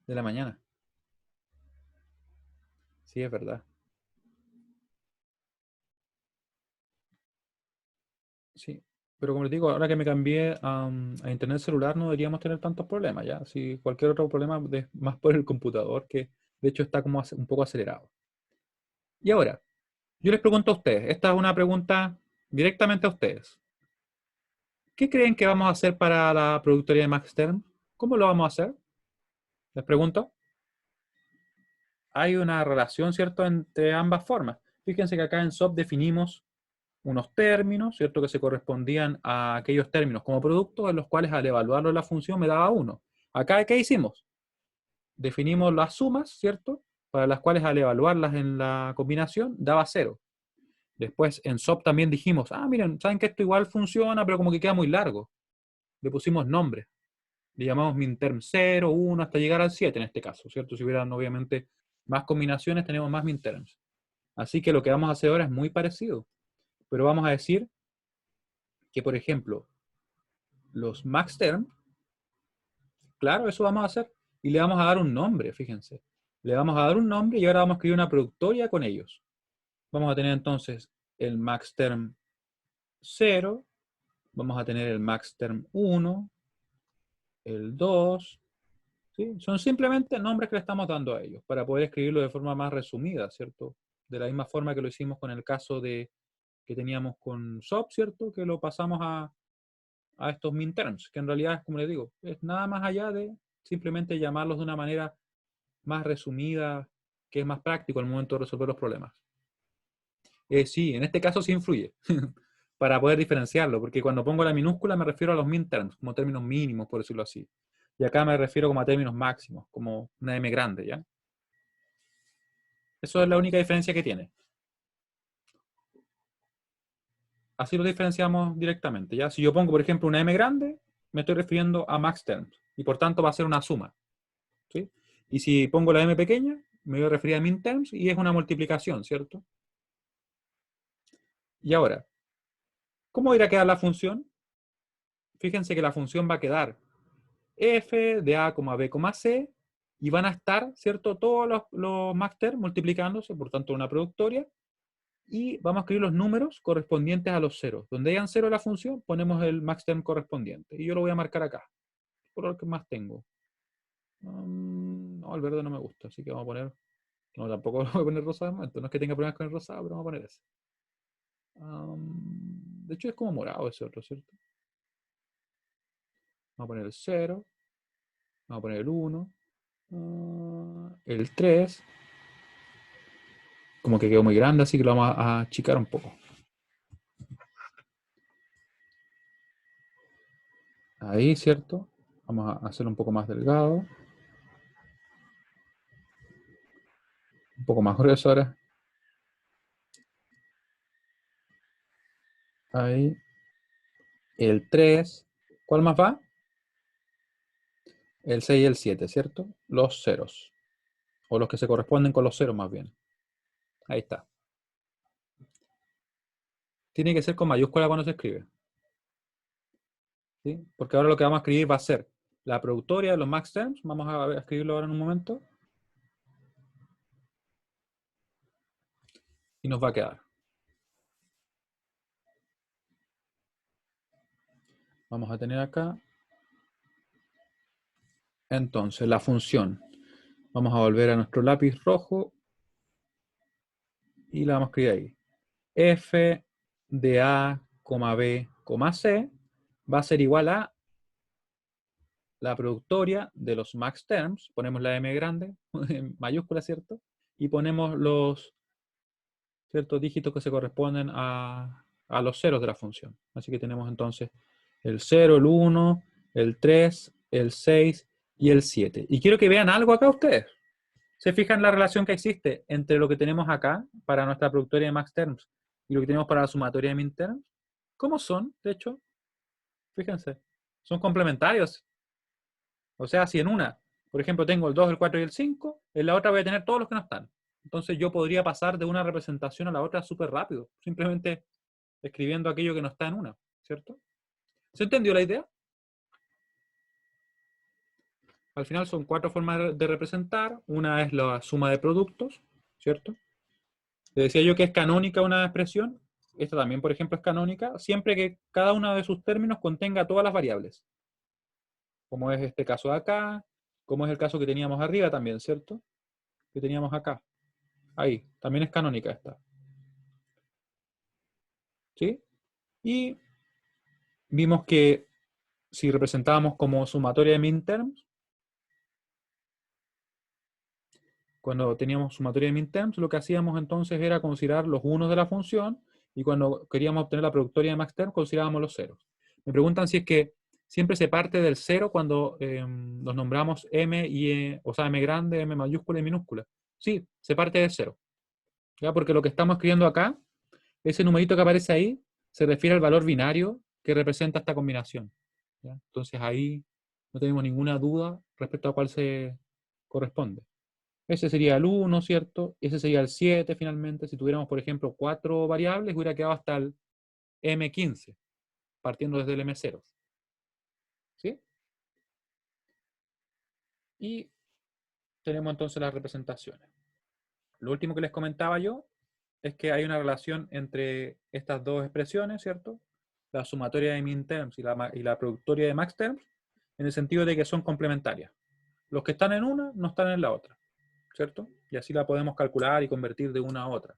De la mañana. Sí, es verdad. Sí. Pero como les digo, ahora que me cambié a internet celular no deberíamos tener tantos problemas, ¿ya? Si cualquier otro problema es más por el computador, que de hecho está como un poco acelerado. Y ahora, yo les pregunto a ustedes, esta es una pregunta directamente a ustedes. ¿Qué creen que vamos a hacer para la productoría de Max Stern? ¿Cómo lo vamos a hacer? Les pregunto. Hay una relación, ¿cierto?, entre ambas formas. Fíjense que acá en SOP definimos unos términos, ¿cierto?, que se correspondían a aquellos términos como productos en los cuales al evaluarlo la función me daba 1. Acá, ¿qué hicimos? Definimos las sumas, ¿cierto?, para las cuales al evaluarlas en la combinación daba 0. Después en SOP también dijimos, miren, saben que esto igual funciona, pero como que queda muy largo. Le pusimos nombres. Le llamamos minterm 0, 1, hasta llegar al 7 en este caso, ¿cierto? Si hubieran obviamente más combinaciones, tenemos más minterms. Así que lo que vamos a hacer ahora es muy parecido. Pero vamos a decir que, por ejemplo, los maxterm, claro, eso vamos a hacer. Y le vamos a dar un nombre, fíjense. Le vamos a dar un nombre y ahora vamos a escribir una productoria con ellos. Vamos a tener entonces el maxterm 0, vamos a tener el maxterm 1, el 2, ¿sí? Son simplemente nombres que le estamos dando a ellos para poder escribirlo de forma más resumida, ¿cierto? De la misma forma que lo hicimos con el caso que teníamos con SOP, ¿cierto? Que lo pasamos a estos minterms, que en realidad, como les digo, es nada más allá de simplemente llamarlos de una manera más resumida, que es más práctico al momento de resolver los problemas. Sí, en este caso sí influye, para poder diferenciarlo, porque cuando pongo la minúscula me refiero a los minterms, como términos mínimos, por decirlo así. Y acá me refiero como a términos máximos, como una M grande, ¿ya? Eso es la única diferencia que tiene. Así lo diferenciamos directamente, ¿ya? Si yo pongo, por ejemplo, una m grande, me estoy refiriendo a max terms, y por tanto va a ser una suma, ¿sí? Y si pongo la m pequeña, me voy a referir a min terms, y es una multiplicación, ¿cierto? Y ahora, ¿cómo irá a quedar la función? Fíjense que la función va a quedar f de a, b, c, y van a estar, ¿cierto? Todos los max terms multiplicándose, por tanto una productoria, y vamos a escribir los números correspondientes a los ceros. Donde hayan cero en la función, ponemos el max term correspondiente. Y yo lo voy a marcar acá, por lo que más tengo. No, el verde no me gusta, así que vamos a poner... No, tampoco lo voy a poner rosa de momento. No es que tenga problemas con el rosado, pero vamos a poner ese. De hecho es como morado ese otro, ¿cierto? Vamos a poner el 0. Vamos a poner el 1. El 3. Como que quedó muy grande, así que lo vamos a achicar un poco. Ahí, ¿cierto? Vamos a hacerlo un poco más delgado. Un poco más grueso ahora. Ahí. El 3. ¿Cuál más va? El 6 y el 7, ¿cierto? Los ceros. O los que se corresponden con los ceros más bien. Ahí está. Tiene que ser con mayúscula cuando se escribe, ¿sí? Porque ahora lo que vamos a escribir va a ser la productoria de los max terms. Vamos a escribirlo ahora en un momento. Y nos va a quedar. Vamos a tener acá. Entonces, la función. Vamos a volver a nuestro lápiz rojo. Y la vamos a escribir ahí. F de A, B, C va a ser igual a la productoria de los max terms. Ponemos la M grande, en mayúscula, ¿cierto? Y ponemos los ciertos dígitos que se corresponden a los ceros de la función. Así que tenemos entonces el 0, el 1, el 3, el 6 y el 7. Y quiero que vean algo acá ustedes. ¿Se fijan la relación que existe entre lo que tenemos acá para nuestra productoria de max terms y lo que tenemos para la sumatoria de min terms? ¿Cómo son? De hecho, fíjense, son complementarios. O sea, si en una, por ejemplo, tengo el 2, el 4 y el 5, en la otra voy a tener todos los que no están. Entonces yo podría pasar de una representación a la otra súper rápido, simplemente escribiendo aquello que no está en una, ¿cierto? ¿Se entendió la idea? Al final son 4 formas de representar. Una es la suma de productos, ¿cierto? Le decía yo que es canónica una expresión. Esta también, por ejemplo, es canónica, siempre que cada uno de sus términos contenga todas las variables. Como es este caso de acá, como es el caso que teníamos arriba también, ¿cierto? Que teníamos acá. Ahí, también es canónica esta. ¿Sí? Y vimos que si representábamos como sumatoria de min terms, cuando teníamos sumatoria de min terms, lo que hacíamos entonces era considerar los unos de la función, y cuando queríamos obtener la productoria de max term, considerábamos los ceros. Me preguntan si es que siempre se parte del cero cuando los nombramos m y o sea, m grande, m mayúscula y minúscula. Sí, se parte de cero. ¿Ya? Porque lo que estamos escribiendo acá, ese numerito que aparece ahí, se refiere al valor binario que representa esta combinación. ¿Ya? Entonces ahí no tenemos ninguna duda respecto a cuál se corresponde. Ese sería el 1, ¿cierto? Ese sería el 7 finalmente. Si tuviéramos, por ejemplo, 4 variables, hubiera quedado hasta el M15, partiendo desde el M0. ¿Sí? Y tenemos entonces las representaciones. Lo último que les comentaba yo es que hay una relación entre estas dos expresiones, ¿cierto? La sumatoria de min terms y la productoria de max terms, en el sentido de que son complementarias. Los que están en una no están en la otra, ¿cierto? Y así la podemos calcular y convertir de una a otra.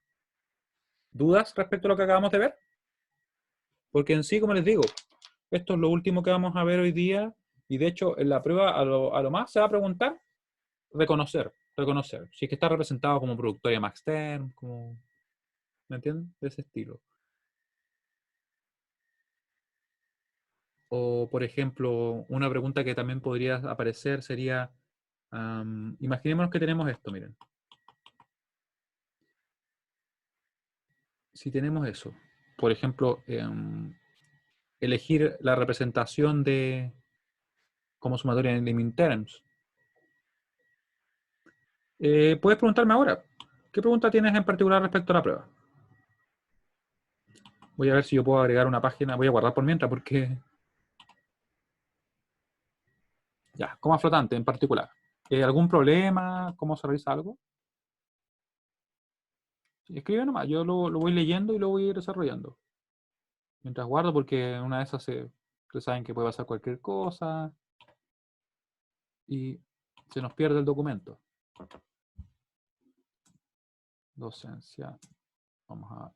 ¿Dudas respecto a lo que acabamos de ver? Porque en sí, como les digo, esto es lo último que vamos a ver hoy día, y de hecho en la prueba a lo más se va a preguntar reconocer. Si es que está representado como productoria max term, como, ¿me entienden? De ese estilo. O, por ejemplo, una pregunta que también podría aparecer sería, imaginémonos que tenemos esto, miren. si tenemos eso, por ejemplo, elegir la representación de como sumatoria de minterms, puedes preguntarme ahora, ¿qué pregunta tienes en particular respecto a la prueba? Voy a ver si yo puedo agregar una página, voy a guardar por mientras porque... Ya, coma flotante en particular. ¿Algún problema? ¿Cómo se realiza algo? Escribe nomás, yo lo voy leyendo y lo voy a ir desarrollando. Mientras guardo, porque una de esas ustedes saben que puede pasar cualquier cosa y se nos pierde el documento. Docencia. Vamos a...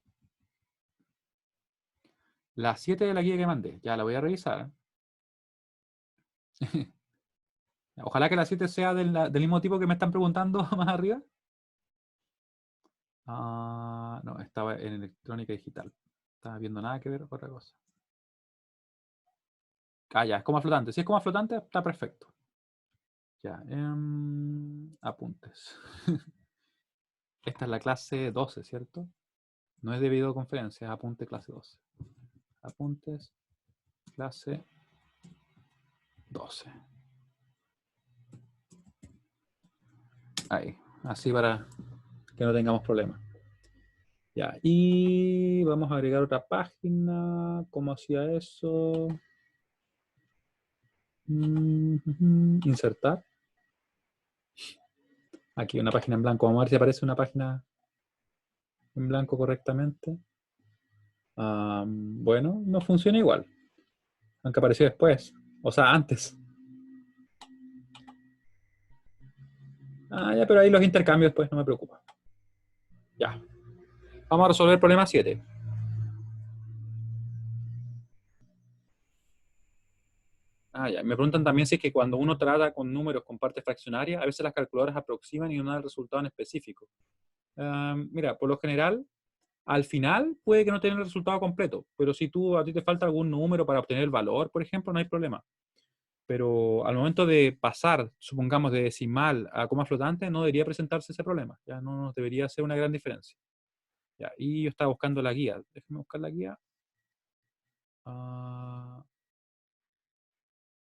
La 7 de la guía que mandé, ya la voy a revisar. Ojalá que la 7 sea del mismo tipo que me están preguntando más arriba. Ah, no, estaba en electrónica digital. Estaba viendo nada que ver con otra cosa. Ah, ya, es coma flotante. Si es coma flotante, está perfecto. Ya, apuntes. Esta es la clase 12, ¿cierto? No es de videoconferencia, es apunte clase 12. Apuntes, clase 12. Ahí, así para que no tengamos problemas. Ya, y vamos a agregar otra página. ¿Cómo hacía eso? Insertar. Aquí una página en blanco. Vamos a ver si aparece una página en blanco correctamente. Bueno, no funciona igual. Aunque apareció después. O sea, antes. Ya, pero ahí los intercambios después no me preocupa. Ya. Vamos a resolver el problema 7. Ya. Me preguntan también si es que cuando uno trata con números con partes fraccionarias, a veces las calculadoras aproximan y no dan el resultado en específico. Mira, por lo general, al final puede que no tenga el resultado completo, pero si a ti te falta algún número para obtener el valor, por ejemplo, no hay problema. Pero al momento de pasar, supongamos, de decimal a coma flotante, no debería presentarse ese problema. Ya no debería ser una gran diferencia. Ya, y yo estaba buscando la guía. Déjenme buscar la guía.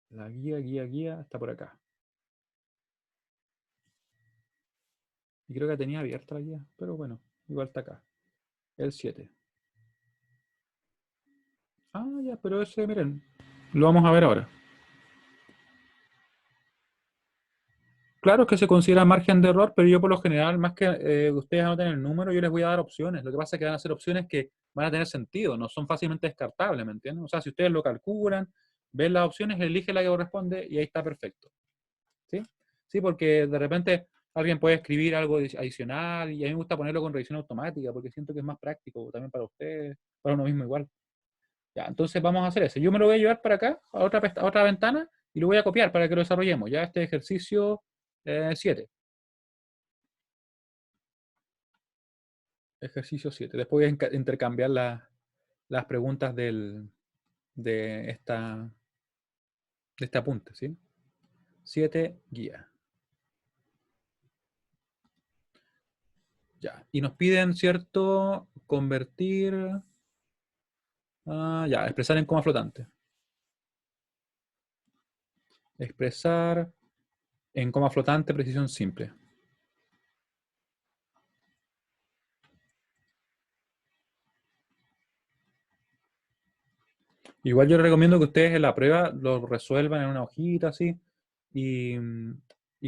La guía, está por acá. Y creo que tenía abierta la guía, pero bueno, igual está acá. El 7. Ya, pero ese, miren, lo vamos a ver ahora. Claro que se considera margen de error, pero yo por lo general, más que ustedes anoten el número, yo les voy a dar opciones. Lo que pasa es que van a ser opciones que van a tener sentido, no son fácilmente descartables, ¿me entienden? O sea, si ustedes lo calculan, ven las opciones, elige la que corresponde y ahí está perfecto. ¿Sí? Sí, porque de repente alguien puede escribir algo adicional y a mí me gusta ponerlo con revisión automática porque siento que es más práctico también para ustedes, para uno mismo igual. Ya, entonces vamos a hacer eso. Yo me lo voy a llevar para acá, a otra ventana, y lo voy a copiar para que lo desarrollemos. Ya este ejercicio 7. Ejercicio 7. Después voy a intercambiar las preguntas de, de este apunte, ¿sí? 7 guía. Ya. Y nos piden, ¿cierto? Convertir. Ya, expresar en coma flotante. Expresar en coma flotante, precisión simple. Igual yo les recomiendo que ustedes en la prueba lo resuelvan en una hojita así y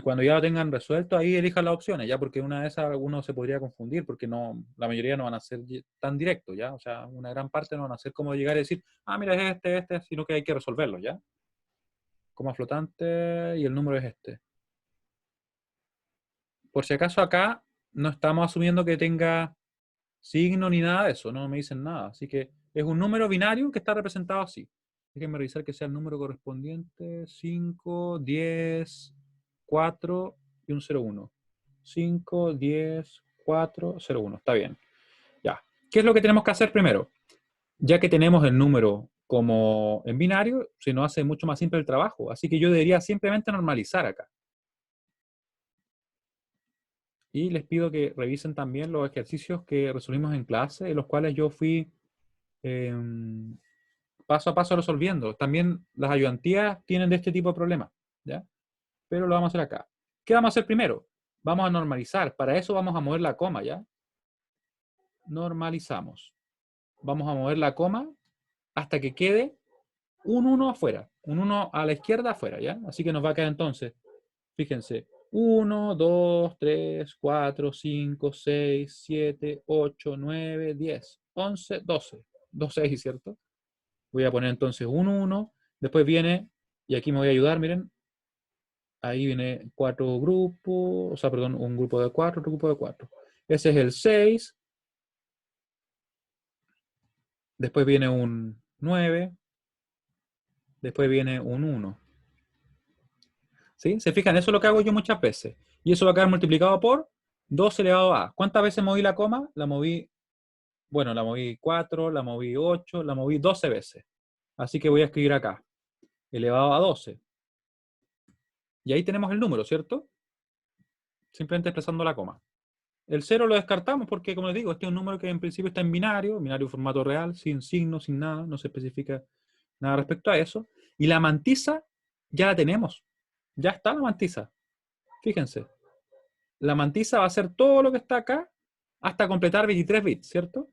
cuando ya lo tengan resuelto ahí elijan las opciones, ya porque una de esas alguno se podría confundir porque no, la mayoría no van a ser tan directos, ya, o sea, una gran parte no van a ser como llegar y decir, mira es este, sino que hay que resolverlo, ya. Coma flotante y el número es este. Por si acaso acá no estamos asumiendo que tenga signo ni nada de eso, no me dicen nada. Así que es un número binario que está representado así. Déjenme revisar que sea el número correspondiente. 5, 10, 4 y un 01. 5, 10, 4, 01. Está bien. Ya. ¿Qué es lo que tenemos que hacer primero? Ya que tenemos el número como en binario, se nos hace mucho más simple el trabajo. Así que yo debería simplemente normalizar acá. Y les pido que revisen también los ejercicios que resolvimos en clase, en los cuales yo fui paso a paso resolviendo. También las ayudantías tienen de este tipo de problemas, ¿ya? Pero lo vamos a hacer acá. ¿Qué vamos a hacer primero? Vamos a normalizar. Para eso vamos a mover la coma, ¿ya? Normalizamos. Vamos a mover la coma hasta que quede un 1 afuera. Un 1 a la izquierda afuera, ¿ya? Así que nos va a quedar entonces, fíjense, 1, 2, 3, 4, 5, 6, 7, 8, 9, 10, 11, 12. 2, 6, ¿cierto? Voy a poner entonces un 1. Después viene, y aquí me voy a ayudar, miren. Ahí viene 4 grupos, o sea, perdón, un grupo de 4, otro grupo de 4. Ese es el 6. Después viene un 9. Después viene un 1. ¿Sí? ¿Se fijan? Eso es lo que hago yo muchas veces. Y eso va a quedar multiplicado por 2 elevado a. ¿Cuántas veces moví la coma? La moví, bueno, la moví 4, la moví 8, la moví 12 veces. Así que voy a escribir acá, elevado a 12. Y ahí tenemos el número, ¿cierto? Simplemente expresando la coma. El 0 lo descartamos porque, como les digo, este es un número que en principio está en binario formato real, sin signo, sin nada, no se especifica nada respecto a eso. Y la mantisa ya la tenemos. Ya está la mantisa. Fíjense. La mantisa va a ser todo lo que está acá hasta completar 23 bits, ¿cierto?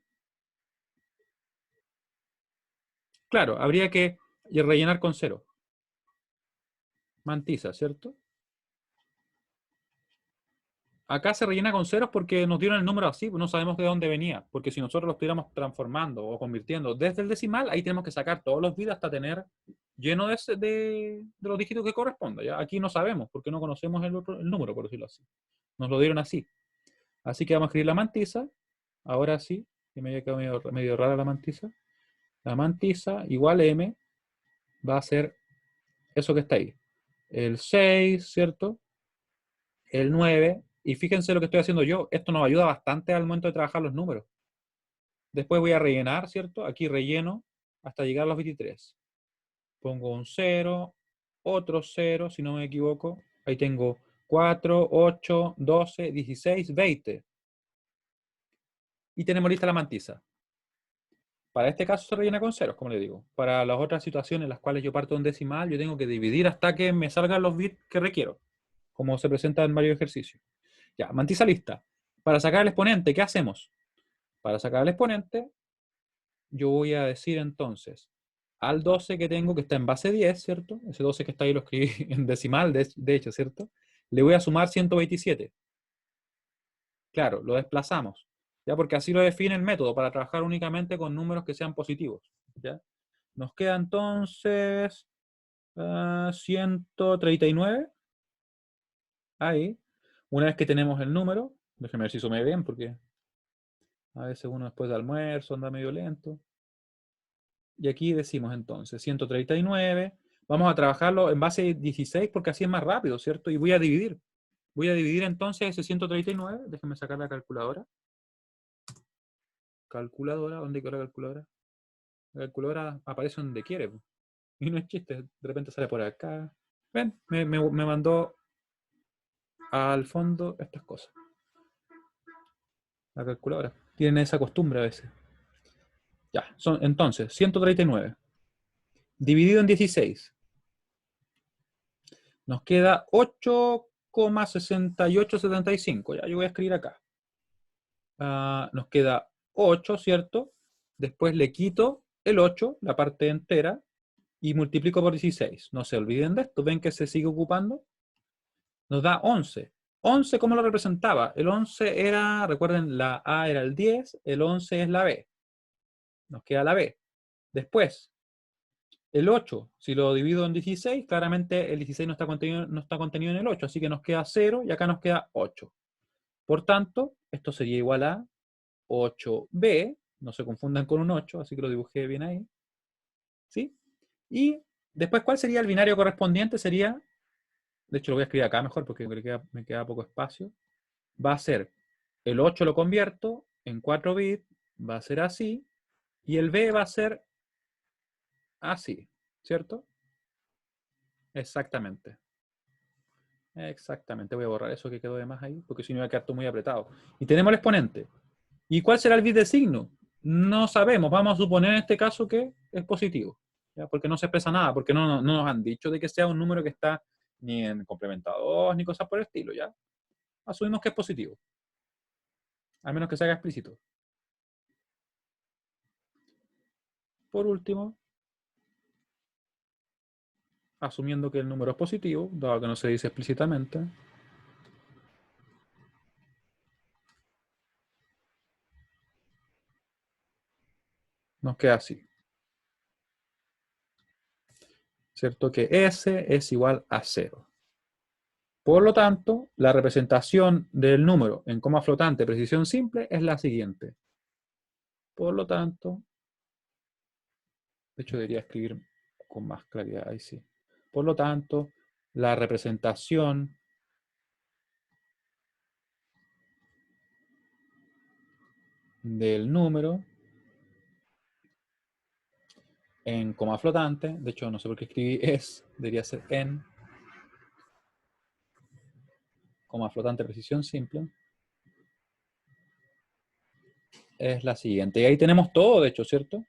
Claro, habría que rellenar con 0. Mantisa, ¿cierto? Acá se rellena con ceros porque nos dieron el número así, pues no sabemos de dónde venía. Porque si nosotros lo estuviéramos transformando o convirtiendo desde el decimal, ahí tenemos que sacar todos los bits hasta tener lleno de los dígitos que corresponda. ¿Ya? Aquí no sabemos porque no conocemos el número, por decirlo así. Nos lo dieron así. Así que vamos a escribir la mantisa. Ahora sí, que me había quedado medio rara la mantisa. La mantisa igual m va a ser eso que está ahí. El 6, ¿cierto? El 9. Y fíjense lo que estoy haciendo yo. Esto nos ayuda bastante al momento de trabajar los números. Después voy a rellenar, ¿cierto? Aquí relleno hasta llegar a los 23. Pongo un 0, otro 0, si no me equivoco. Ahí tengo 4, 8, 12, 16, 20. Y tenemos lista la mantisa. Para este caso se rellena con ceros, como le digo. Para las otras situaciones en las cuales yo parto de un decimal, yo tengo que dividir hasta que me salgan los bits que requiero, como se presenta en varios ejercicios. Ya, mantisa lista. Para sacar el exponente, ¿qué hacemos? Para sacar el exponente, yo voy a decir entonces al 12 que tengo, que está en base 10, ¿cierto? Ese 12 que está ahí lo escribí en decimal, de hecho, ¿cierto? Le voy a sumar 127. Claro, lo desplazamos, ¿ya? Porque así lo define el método, para trabajar únicamente con números que sean positivos, ¿ya? Nos queda entonces 139. Ahí. Una vez que tenemos el número, déjenme ver si sume bien, porque a veces uno después de almuerzo anda medio lento. Y aquí decimos entonces 139. Vamos a trabajarlo en base 16 porque así es más rápido, ¿cierto? Y voy a dividir. Voy a dividir entonces ese 139. Déjenme sacar la calculadora. Calculadora, ¿dónde quedó la calculadora? La calculadora aparece donde quiere. Y no es chiste, de repente sale por acá. Ven, me mandó al fondo estas cosas. La calculadora. Tienen esa costumbre a veces. Ya, son entonces 139 dividido en 16. Nos queda 8,6875. Ya, yo voy a escribir acá. Nos queda 8, ¿cierto? Después le quito el 8, la parte entera, y multiplico por 16. No se olviden de esto. ¿Ven que se sigue ocupando? Nos da 11. 11, ¿cómo lo representaba? El 11 era, recuerden, la A era el 10, el 11 es la B. Nos queda la B. Después, el 8, si lo divido en 16, claramente el 16 no está contenido en el 8, así que nos queda 0 y acá nos queda 8. Por tanto, esto sería igual a 8b, no se confundan con un 8, así que lo dibujé bien ahí. ¿Sí? Y después, ¿cuál sería el binario correspondiente? Sería, de hecho lo voy a escribir acá mejor porque me queda poco espacio. Va a ser, el 8 lo convierto en 4 bits, va a ser así, y el b va a ser así, ¿cierto? Exactamente. Exactamente, voy a borrar eso que quedó de más ahí, porque si no va a quedar todo muy apretado. Y tenemos el exponente. ¿Y cuál será el bit de signo? No sabemos, vamos a suponer en este caso que es positivo, ¿ya? Porque no se expresa nada, porque no nos han dicho de que sea un número que está ni en complemento 2 ni cosas por el estilo, ¿ya? Asumimos que es positivo, al menos que se haga explícito. Por último, asumiendo que el número es positivo, dado que no se dice explícitamente, nos queda así, ¿cierto? Que S es igual a 0. Por lo tanto, la representación del número en coma flotante precisión simple es la siguiente. Por lo tanto, de hecho debería escribir con más claridad, ahí sí. Por lo tanto, la representación del número en coma flotante, de hecho no sé por qué escribí es, debería ser en coma flotante precisión simple, es la siguiente. Y ahí tenemos todo, de hecho, ¿cierto?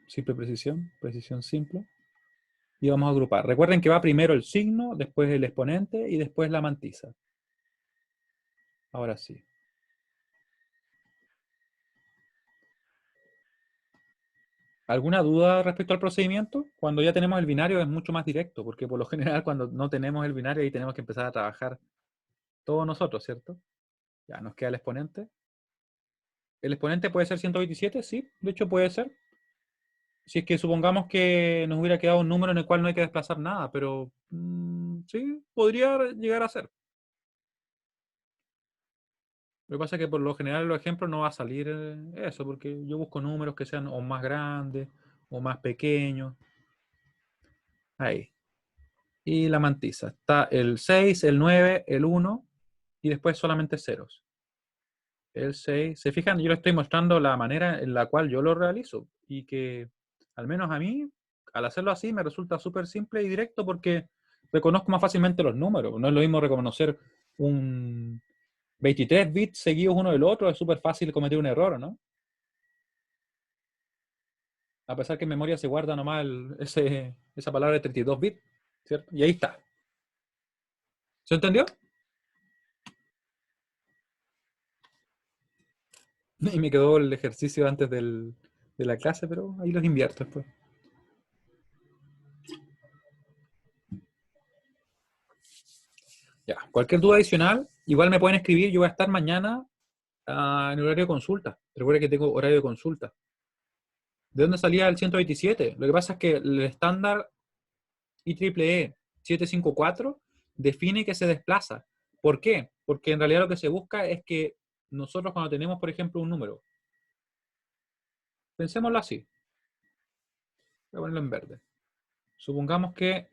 Simple precisión, precisión simple. Y vamos a agrupar. Recuerden que va primero el signo, después el exponente y después la mantisa. Ahora sí. ¿Alguna duda respecto al procedimiento? Cuando ya tenemos el binario es mucho más directo, porque por lo general cuando no tenemos el binario ahí tenemos que empezar a trabajar todos nosotros, ¿cierto? Ya nos queda el exponente. ¿El exponente puede ser 127? Sí, de hecho puede ser. Si es que supongamos que nos hubiera quedado un número en el cual no hay que desplazar nada, pero sí, podría llegar a ser. Lo que pasa es que por lo general en los ejemplos no va a salir eso, porque yo busco números que sean o más grandes o más pequeños. Ahí. Y la mantisa. Está el 6, el 9, el 1 y después solamente ceros. El 6. ¿Se fijan? Yo les estoy mostrando la manera en la cual yo lo realizo y que al menos a mí, al hacerlo así, me resulta súper simple y directo porque reconozco más fácilmente los números. No es lo mismo reconocer un 23 bits seguidos uno del otro, es súper fácil cometer un error, ¿no? A pesar que en memoria se guarda nomás esa palabra de 32 bits, ¿cierto? Y ahí está. ¿Se entendió? Y me quedó el ejercicio antes de la clase, pero ahí los invierto después. Ya, cualquier duda adicional, igual me pueden escribir. Yo voy a estar mañana en horario de consulta. Recuerda que tengo horario de consulta. ¿De dónde salía el 127? Lo que pasa es que el estándar IEEE 754 define que se desplaza. ¿Por qué? Porque en realidad lo que se busca es que nosotros cuando tenemos, por ejemplo, un número, pensémoslo así, voy a ponerlo en verde. Supongamos que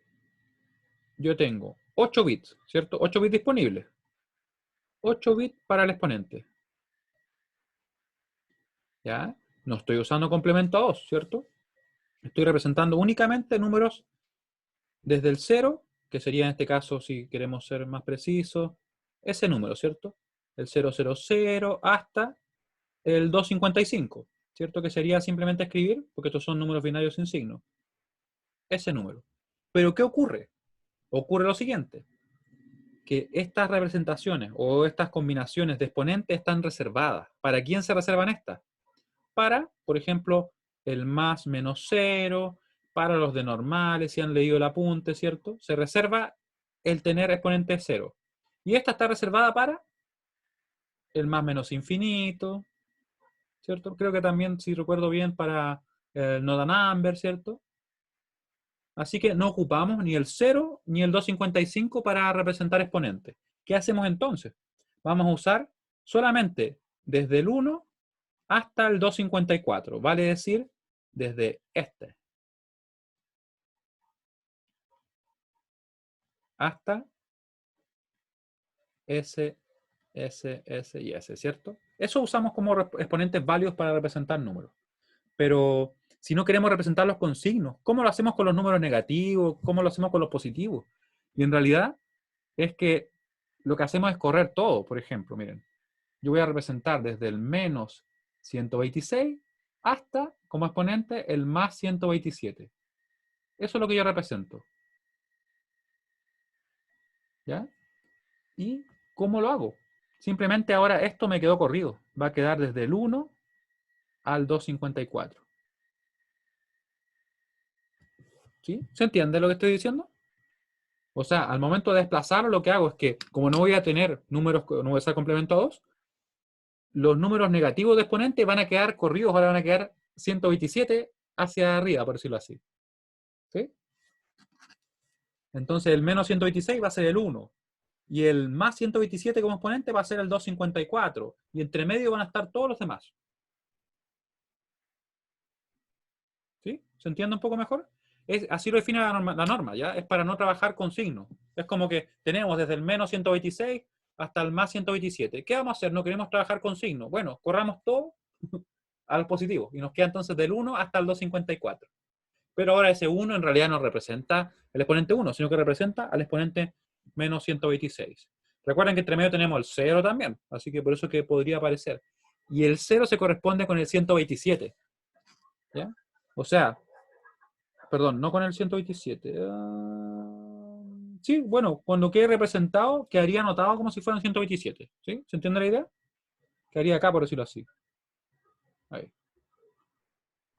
yo tengo 8 bits, ¿cierto? 8 bits disponibles. 8 bits para el exponente. ¿Ya? No estoy usando complemento a 2, ¿cierto? Estoy representando únicamente números desde el 0, que sería en este caso, si queremos ser más precisos, ese número, ¿cierto? El 000 hasta el 255, ¿cierto? Que sería simplemente escribir, porque estos son números binarios sin signo, ese número. Pero ¿qué ocurre? Ocurre lo siguiente, que estas representaciones o estas combinaciones de exponentes están reservadas. ¿Para quién se reservan estas? Para, por ejemplo, el más menos cero, para los de normales, si han leído el apunte, ¿cierto? Se reserva el tener exponente cero. Y esta está reservada para el más menos infinito, ¿cierto? Creo que también, si recuerdo bien, para el no number, ¿cierto? Así que no ocupamos ni el 0 ni el 255 para representar exponentes. ¿Qué hacemos entonces? Vamos a usar solamente desde el 1 hasta el 254, vale decir, desde este hasta S, S, S y S, ¿cierto? Eso usamos como exponentes válidos para representar números. Pero si no queremos representarlos con signos? ¿Cómo lo hacemos con los números negativos? ¿Cómo lo hacemos con los positivos? Y en realidad es que lo que hacemos es correr todo. Por ejemplo, miren, yo voy a representar desde el menos 126 hasta, como exponente, el más 127. Eso es lo que yo represento. ¿Ya? ¿Y cómo lo hago? Simplemente ahora esto me quedó corrido. Va a quedar desde el 1 al 254. ¿Sí? ¿Se entiende lo que estoy diciendo? O sea, al momento de desplazarlo, lo que hago es que, como no voy a tener números, no voy a usar complemento a 2, los números negativos de exponente van a quedar corridos, ahora van a quedar 127 hacia arriba, por decirlo así. ¿Sí? Entonces el menos 126 va a ser el 1. Y el más 127 como exponente va a ser el 254. Y entre medio van a estar todos los demás. ¿Sí? ¿Se entiende un poco mejor? Así lo define la norma, ¿ya? Es para no trabajar con signos. Es como que tenemos desde el menos 126 hasta el más 127. ¿Qué vamos a hacer? No queremos trabajar con signos. Bueno, corramos todo al positivo. Y nos queda entonces del 1 hasta el 254. Pero ahora ese 1 en realidad no representa el exponente 1, sino que representa al exponente menos 126. Recuerden que entre medio tenemos el 0 también, así que por eso que podría aparecer. Y el 0 se corresponde con el 127. ¿Ya? O sea, perdón, no con el 127. Sí, bueno, cuando quede representado, quedaría anotado como si fuera un 127. ¿Sí? ¿Se entiende la idea? Quedaría acá, por decirlo así. Ahí.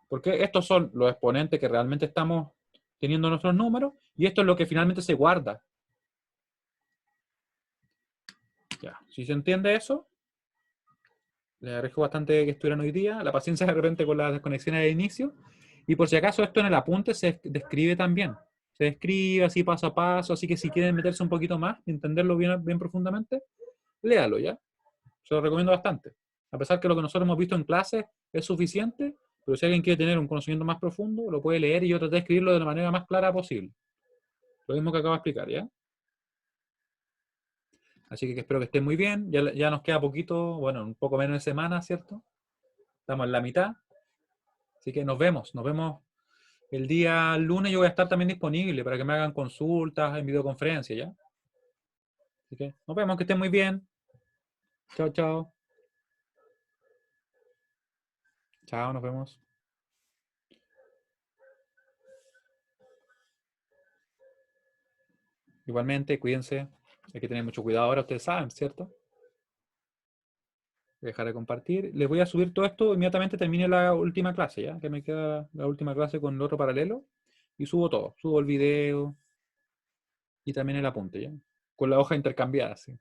Porque estos son los exponentes que realmente estamos teniendo nuestros números y esto es lo que finalmente se guarda. Ya, si se entiende eso, les agradezco bastante que estuvieran hoy día, la paciencia de repente con las desconexiones de inicio, y por si acaso esto en el apunte se describe también. Se describe así paso a paso, así que si quieren meterse un poquito más y entenderlo bien, bien profundamente, léalo ya. Se lo recomiendo bastante. A pesar que lo que nosotros hemos visto en clase es suficiente, pero si alguien quiere tener un conocimiento más profundo, lo puede leer y yo traté de escribirlo de la manera más clara posible. Lo mismo que acabo de explicar, ¿ya? Así que espero que estén muy bien. Ya nos queda poquito, bueno, un poco menos de semana, ¿cierto? Estamos en la mitad. Así que nos vemos. Nos vemos el día lunes. Yo voy a estar también disponible para que me hagan consultas en videoconferencia, ¿ya? Así que nos vemos, que estén muy bien. Chao, chao. Chao, nos vemos. Igualmente, cuídense. Hay que tener mucho cuidado ahora, ustedes saben, ¿cierto? Voy a dejar de compartir. Les voy a subir todo esto inmediatamente termine la última clase, ¿ya? Que me queda la última clase con el otro paralelo. Y subo todo. Subo el video y también el apunte, ¿ya? Con la hoja intercambiada, sí.